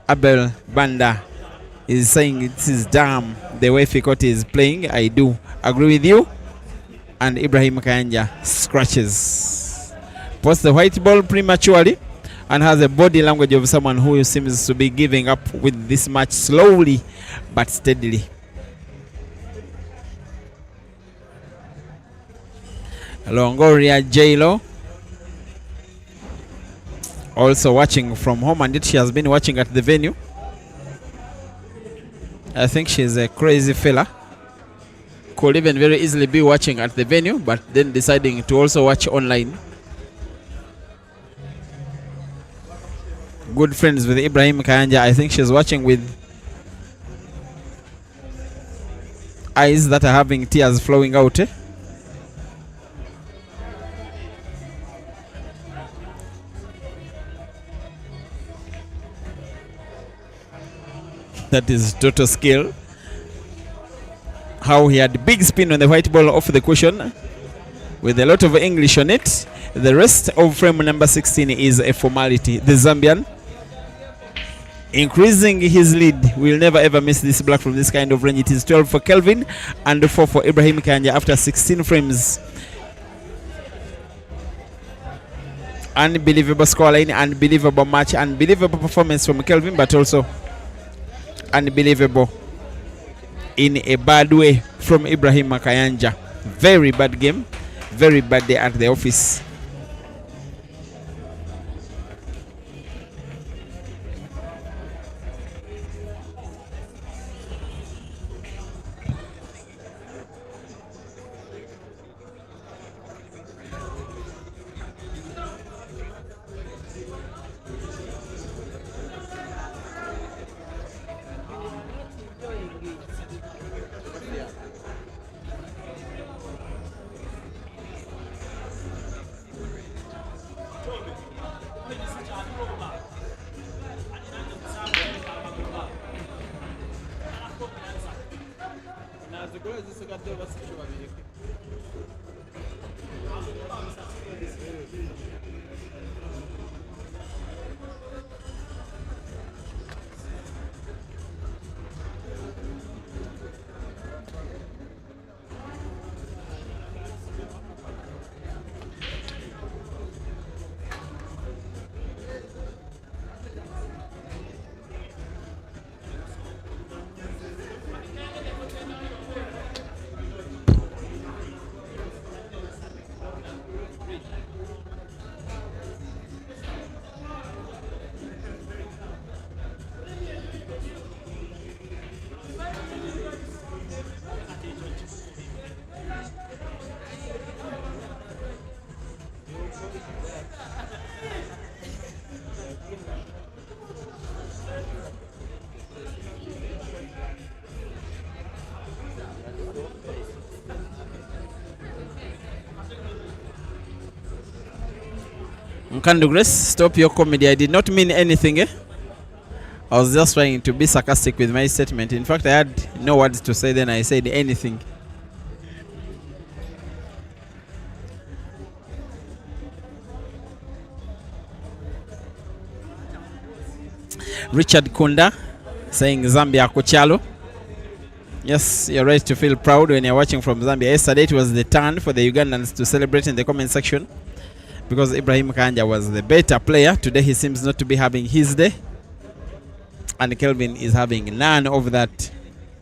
Abel Banda is saying this is damn the way Fikoti is playing. I do agree with you. And Ibrahim Kayanja scratches. Posts the white ball prematurely and has a body language of someone who seems to be giving up with this match slowly but steadily. Longoria J-Lo also watching from home, and she has been watching at the venue. I think she's a crazy fella. Could even very easily be watching at the venue, but then deciding to also watch online. Good friends with Ibrahim Kayanja. I think she's watching with eyes that are having tears flowing out. That is total skill. How he had big spin on the white ball off the cushion with a lot of English on it. The rest of frame number 16 is a formality. The Zambian increasing his lead. Will never ever miss this black from this kind of range. It is 12 for Kelvin and 4 for Ibrahim Kayanja after 16 frames. Unbelievable scoreline, unbelievable match, unbelievable performance from Kelvin, but also unbelievable in a bad way from Ibrahim Kayanja. Very bad game, very bad day at the office. Nkandu Grace, stop your comedy. I did not mean anything, eh? I was just trying to be sarcastic with my statement. In fact, I had no words to say, then I said anything. Richard Kunda saying Zambia Kuchalo. Yes, you're right to feel proud when you're watching from Zambia. Yesterday it was the turn for the Ugandans to celebrate in the comment section because Ibrahim Kanja was the better player. Today he seems not to be having his day. And Kelvin is having none of that.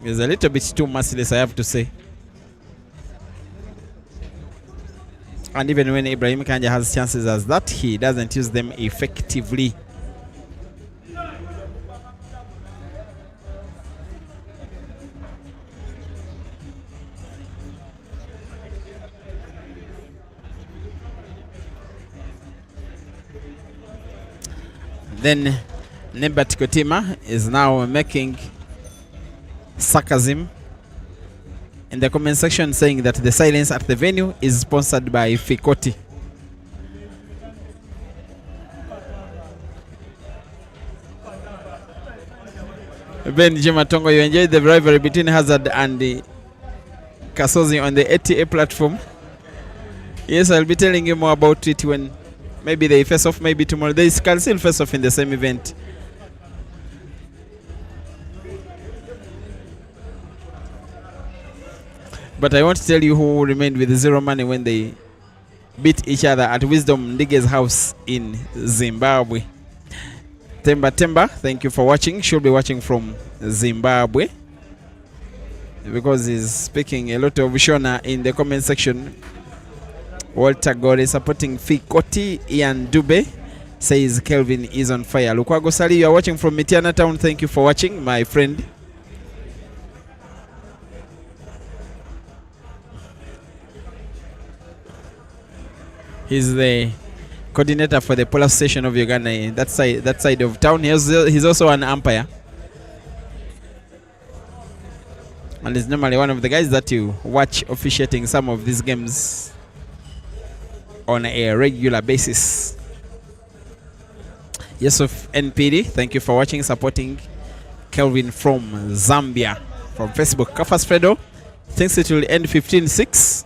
He's a little bit too merciless, I have to say. And even when Ibrahim Kanja has chances as that, he doesn't use them effectively. Then Nebat Kotima is now making sarcasm in the comment section saying that the silence at the venue is sponsored by Fikoti. Ben Jimatongo, you enjoyed the rivalry between Hazard and Kasozi on the ATA platform. Yes, I'll be telling you more about it when maybe they face off, maybe tomorrow. They can still face off in the same event. But I won't tell you who remained with zero money when they beat each other at Wisdom Ndige's house in Zimbabwe. Temba, thank you for watching. Should be watching from Zimbabwe because he's speaking a lot of Shona in the comment section. Walter Gore supporting Fikoti. Ian Dube says Kelvin is on fire. Lukwago Sali, you are watching from Mitiana Town. Thank you for watching, my friend. He's the coordinator for the Polar Station of Uganda, that side of town. He's also an umpire. And he's normally one of the guys that you watch officiating some of these games on a regular basis. Yusuf NPD, thank you for watching, supporting Kelvin from Zambia. From Facebook, Kafas Fredo thinks it will end 15-6.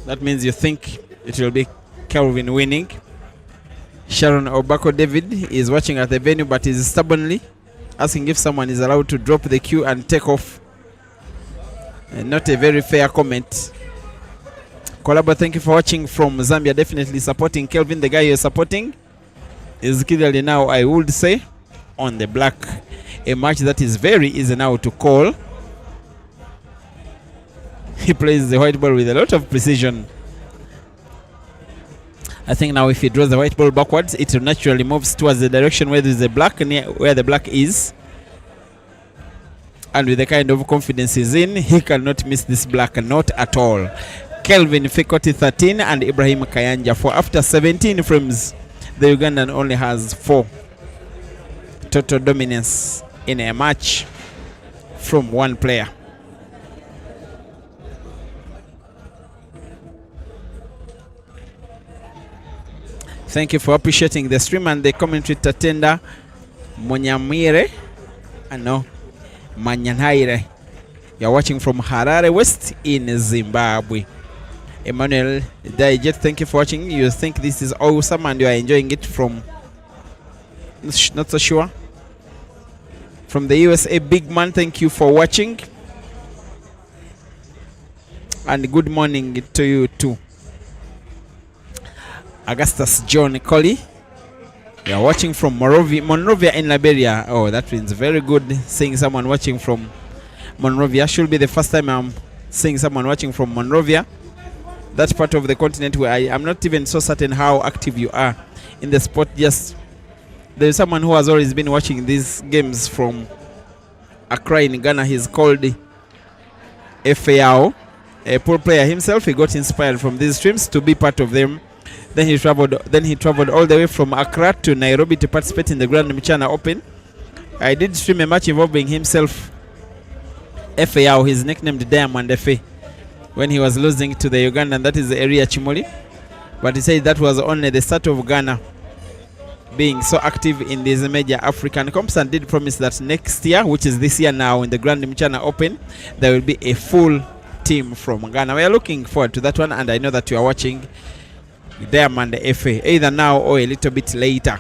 That means you think it will be Kelvin winning. Sharon Obako David is watching at the venue but is stubbornly asking if someone is allowed to drop the queue and take off. Not a very fair comment. Kolaba, thank you for watching from Zambia. Definitely supporting Kelvin. The guy you're supporting is clearly now, I would say, on the black. A match that is very easy now to call. He plays the white ball with a lot of precision. I think now if he draws the white ball backwards, it naturally moves towards the direction where there is a black, near where the black is. And with the kind of confidence he's in, he cannot miss this black, not at all. Kelvin Fikoti 13 and Ibrahim Kayanja 4. After 17 frames, the Ugandan only has 4 total dominance in a match from one player. Thank you for appreciating the stream and the commentary. Tatenda Munyamire, no, Manyanhaire. You're watching from Harare West in Zimbabwe. Emmanuel Daijet, thank you for watching. You think this is awesome and you are enjoying it from not so sure. From the USA, Big Man, thank you for watching. And good morning to you too. Augustus John Colley. You are watching from Monrovia in Liberia. Oh, that means very good seeing someone watching from Monrovia. Should be the first time I'm seeing someone watching from Monrovia. That part of the continent where I'm not even so certain how active you are in the sport. Just there's someone who has always been watching these games from Accra in Ghana. He's called Efeao, a poor player himself. He got inspired from these streams to be part of them. Then he traveled all the way from Accra to Nairobi to participate in the Grand Mchana Open. I did stream a match involving himself, Efeao. He's nicknamed Diamond Efe, when he was losing to the Ugandan, that is the area Chimoli. But he said that was only the start of Ghana being so active in these major African comps, and did promise that next year, which is this year now, in the Grand Mchana Open, there will be a full team from Ghana. We are looking forward to that one, and I know that you are watching Diamond FA either now or a little bit later.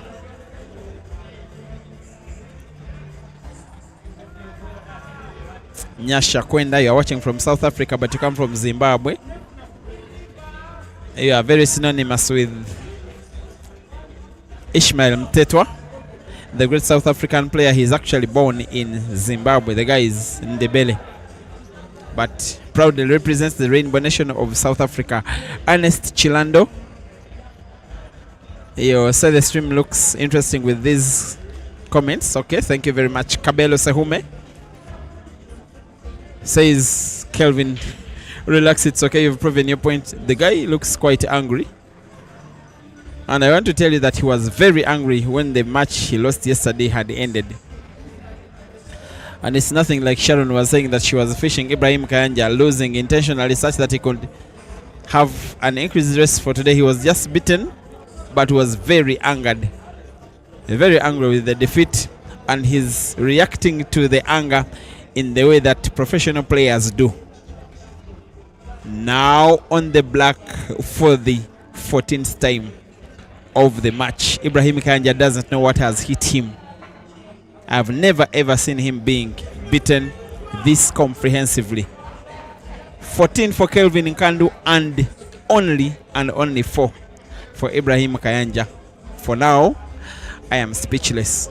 Nyasha Kwenda, you are watching from South Africa, but you come from Zimbabwe. You are very synonymous with Ishmael Mtetwa, the great South African player. He's actually born in Zimbabwe. The guy is Ndebele, but proudly represents the Rainbow Nation of South Africa. Ernest Chilando, you say the stream looks interesting with these comments. Okay, thank you very much. Kabelo Sehume says, Kelvin, relax, it's okay, you've proven your point. The guy looks quite angry, and I want to tell you that he was very angry when the match he lost yesterday had ended. And it's nothing like Sharon was saying, that she was fishing Ibrahim Kayanja losing intentionally such that he could have an increased race for today. He was just beaten, but was very angry with the defeat, and he's reacting to the anger in the way that professional players do. Now on the black for the 14th time of the match. Ibrahim Kanja doesn't know what has hit him. I've never ever seen him being beaten this comprehensively. 14 for Kelvin Nkandu and only 4 for Ibrahim Kayanja. For now, I am speechless.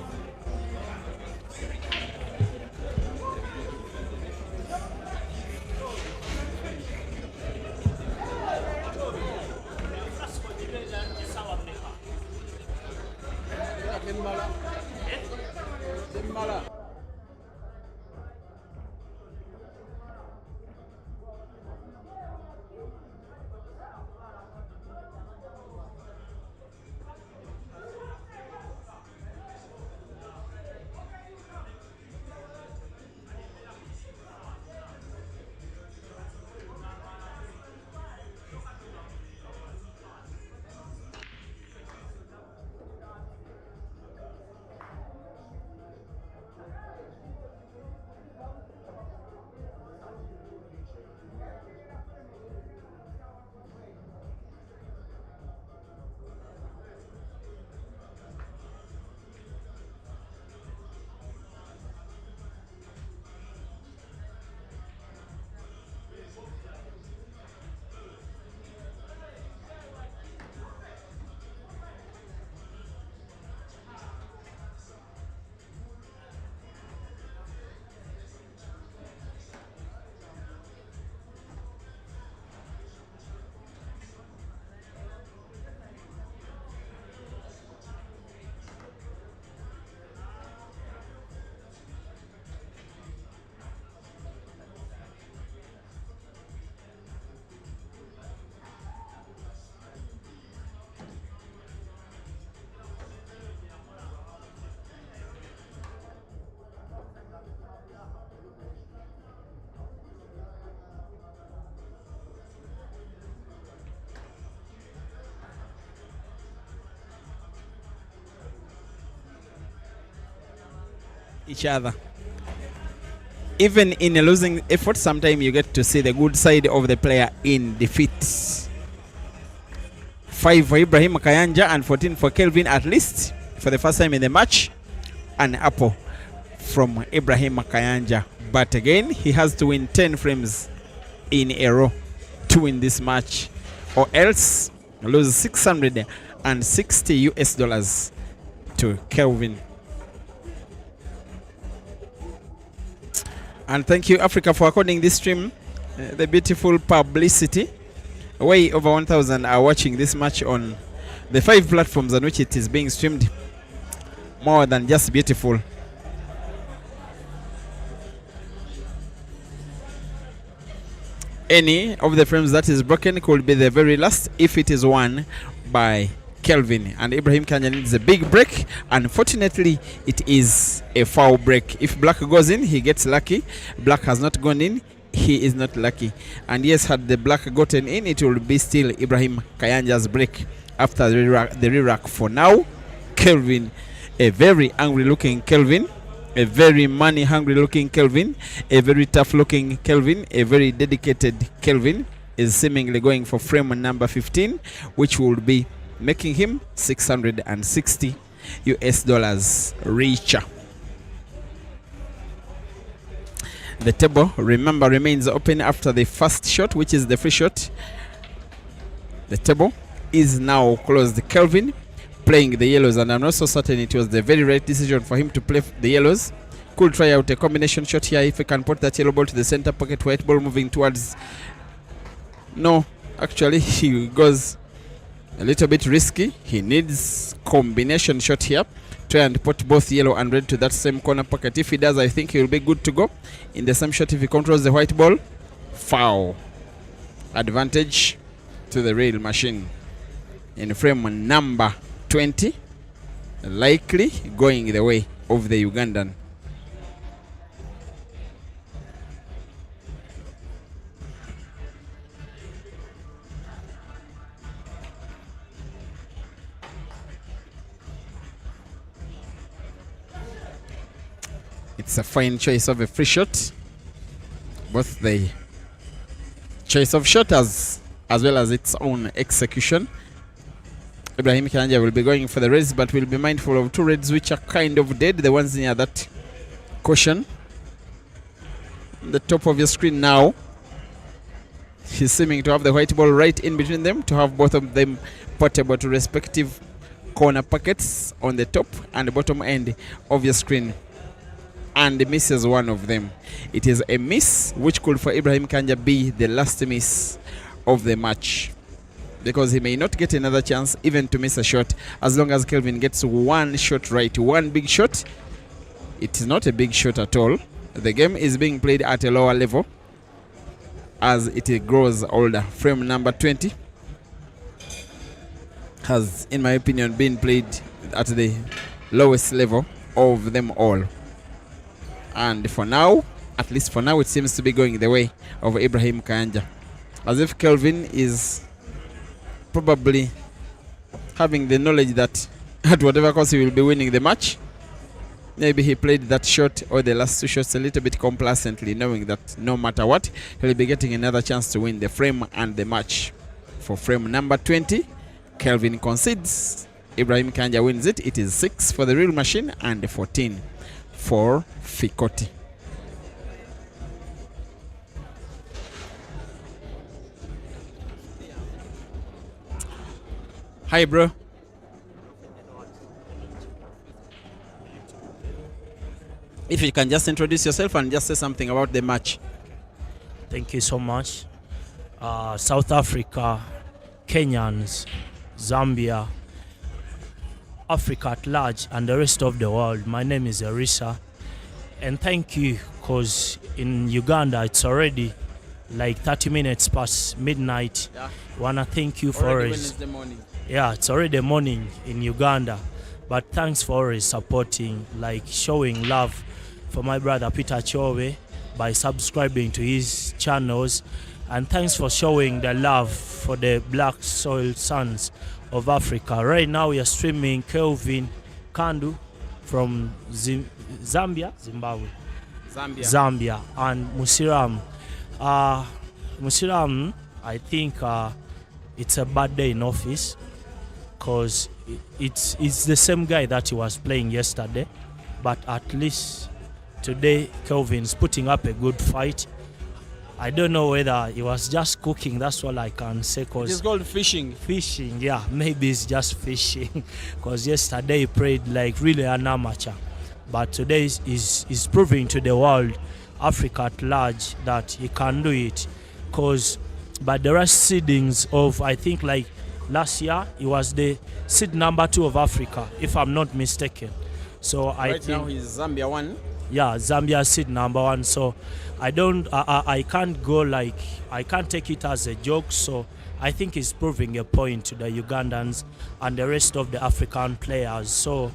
Each other. even in a losing effort, sometimes you get to see the good side of the player in defeat. 5 for Ibrahim Kayanja and 14 for Kelvin, at least for the first time in the match. An apple from Ibrahim Kayanja. But again, he has to win 10 frames in a row to win this match, or else lose $660 to Kelvin. And thank you, Africa, for according this stream the beautiful publicity. Way over 1,000 are watching this match on the 5 platforms on which it is being streamed. More than just beautiful. Any of the frames that is broken could be the very last if it is won by Kelvin. And Ibrahim Kanya needs a big break. Unfortunately, it is a foul break. If black goes in, he gets lucky. Black has not gone in, he is not lucky. And yes, had the black gotten in, it will be still Ibrahim Kayanja's break after the re-rack. For now, Kelvin, a very angry looking Kelvin, a very money hungry looking Kelvin, a very tough looking Kelvin, a very dedicated Kelvin, is seemingly going for frame number 15, which will be making him $660 richer. The table, remember, remains open after the first shot, which is the free shot. The table is now closed. Kelvin playing the yellows, and I'm not so certain it was the very right decision for him to play the yellows. Could try out a combination shot here if he can put that yellow ball to the center pocket. White ball moving towards... No, actually he goes a little bit risky. He needs combination shot here. Try and put both yellow and red to that same corner pocket. If he does, I think he will be good to go. In the same shot, if he controls the white ball, foul. Advantage to the real machine. In frame number 20, likely going the way of the Ugandan. It's a fine choice of a free shot. Both the choice of shot as well as its own execution. Ibrahim Kanja will be going for the reds, but will be mindful of 2 reds which are kind of dead. The ones near that cushion. On the top of your screen now. He's seeming to have the white ball right in between them, to have both of them portable to respective corner pockets on the top and the bottom end of your screen. And misses one of them. It is a miss which could for Ibrahim Kanja be the last miss of the match, because he may not get another chance even to miss a shot, as long as Kelvin gets one shot right, one big shot. It is not a big shot at all. The game is being played at a lower level as it grows older. Frame number 20 has, in my opinion, been played at the lowest level of them all. And for now, at least for now, it seems to be going the way of Ibrahim Kayanja. As if Kelvin is probably having the knowledge that at whatever cost he will be winning the match. Maybe he played that shot or the last 2 shots a little bit complacently, knowing that no matter what, he'll be getting another chance to win the frame and the match. For frame number 20, Kelvin concedes. Ibrahim Kayanja wins it. It is 6 for the real machine and 14 for Fikoti. Hi, bro. If you can just introduce yourself and just say something about the match. Thank you so much. South Africa, Kenyans, Zambia, Africa at large, and the rest of the world. My name is Arisa, and thank you, because in Uganda it's already like 30 minutes past midnight. Yeah. Wanna thank you for always. Yeah, it's already morning in Uganda, but thanks for always supporting, like showing love for my brother Peter Chowe by subscribing to his channels, and thanks for showing the love for the Black Soil Sons of Africa. Right now we are streaming Kelvin Nkandu from Zimbabwe. Zambia and Musilamu. Musilamu, I think it's a bad day in office because it's the same guy that he was playing yesterday, but at least today Kelvin's putting up a good fight. I don't know whether he was just cooking, that's all I can say. It's called fishing. Fishing, yeah, maybe it's just fishing because yesterday he played like really an amateur, but today is proving to the world, Africa at large, that he can do it. Because by the rest seedings of, I think like last year he was the seed number 2 of Africa, if I'm not mistaken. So I think now he's Zambia 1. Yeah, Zambia seed number 1. So I can't go like, I can't take it as a joke. So I think he's proving a point to the Ugandans and the rest of the African players. So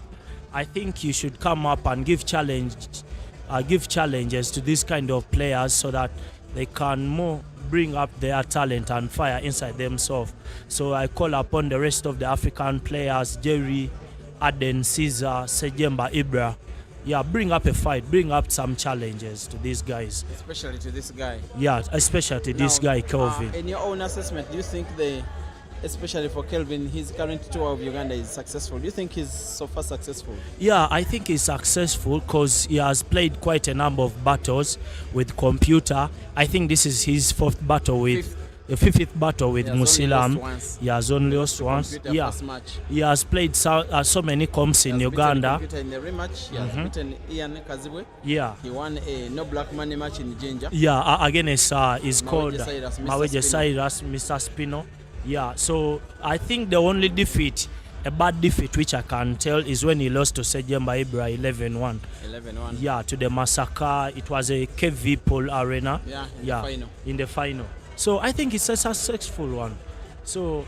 I think you should come up and give challenges to these kind of players so that they can more bring up their talent and fire inside themselves. So I call upon the rest of the African players, Jerry, Aden, Caesar, Sejemba, Ibra. Yeah, bring up a fight, bring up some challenges to these guys. Especially to this guy. Yeah, especially to this guy, Kelvin. In your own assessment, do you think especially for Kelvin, his current tour of Uganda is successful? Do you think he's so far successful? Yeah, I think he's successful because he has played quite a number of battles with computer. I think this is his 4th battle with the 5th battle with Musilamu. He has only lost once. Yeah, he has played so many comps in Uganda. In the rematch, he has beaten Ian Kazibwe. Yeah, he won a no black money match in Jinja. Yeah, against is called Maweje Cyrus, Mr. Spino. Yeah, so I think the only defeat, a bad defeat which I can tell, is when he lost to Sejemba Ibra 11-1. 11-1. Yeah, to the massacre. It was a KV Pole Arena. Yeah, in the final. So I think it's a successful one. So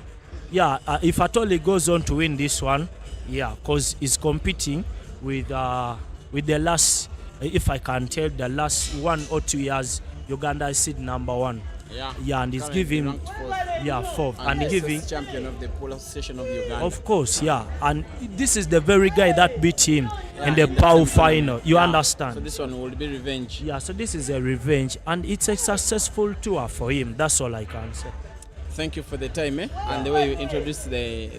yeah, if at all he goes on to win this one, yeah, because he's competing with the last, if I can tell, the last 1 or 2 years, Uganda is seed number 1. Yeah, and he's giving 4th, and giving champion of the pole session of Uganda. Of course, yeah, and this is the very guy that beat him in the power final. You understand? So this one will be revenge. Yeah, so this is a revenge, and it's a successful tour for him. That's all I can say. Thank you for the time, and the way you introduced the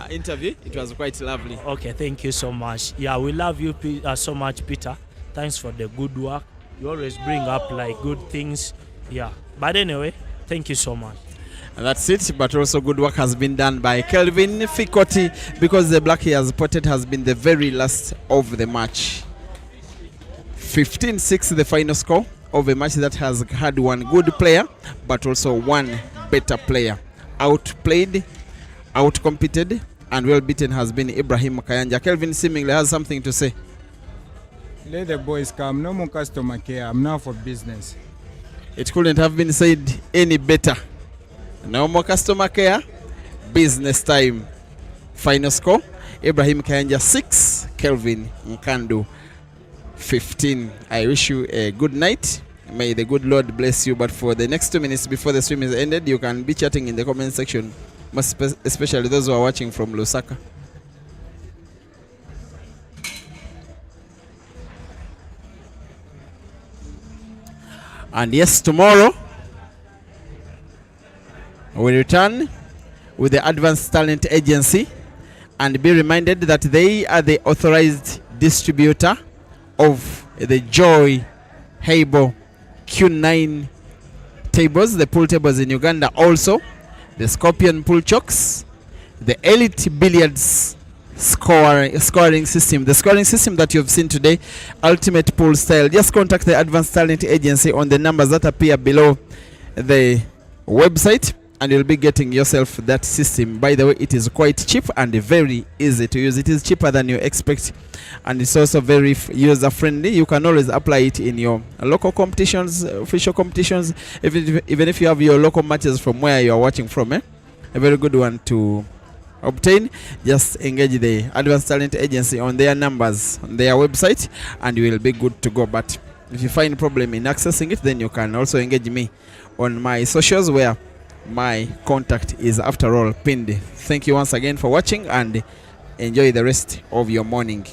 interview. It was quite lovely. Okay, thank you so much. Yeah, we love you so much, Peter. Thanks for the good work. You always bring up like good things. Yeah, but anyway, thank you so much. And that's it, but also good work has been done by Kelvin Fikoti, because the black he has spotted has been the very last of the match. 15-6 the final score of a match that has had one good player but also one better player. Outplayed, outcompeted, and well beaten has been Ibrahim Kayanja. Kelvin seemingly has something to say. Let the boys come. No more customer care. I'm now for business. It couldn't have been said any better. No more customer care. Business time. Final score: Ibrahim Kayanja 6, Kelvin Nkandu 15. I wish you a good night. May the good Lord bless you. But for the next 2 minutes before the stream is ended, you can be chatting in the comment section, most especially those who are watching from Lusaka. And yes, tomorrow we return with the Advanced Talent Agency, and be reminded that they are the authorized distributor of the Joy Habo Q9 tables, the pool tables in Uganda, also the Scorpion pool chocks, the Elite Billiards scoring system, the scoring system that you've seen today, ultimate pool style. Just contact the Advanced Talent Agency on the numbers that appear below the website, and you'll be getting yourself that system. By the way, it is quite cheap and very easy to use. It is cheaper than you expect, and it's also very user friendly. You can always apply it in your local competitions, official competitions, even if you have your local matches from where you are watching from. A very good one to obtain. Just engage the Advanced Talent Agency on their numbers on their website, and you will be good to go. But if you find problem in accessing it, then you can also engage me on my socials, where my contact is after all pinned. Thank you once again for watching, and enjoy the rest of your morning.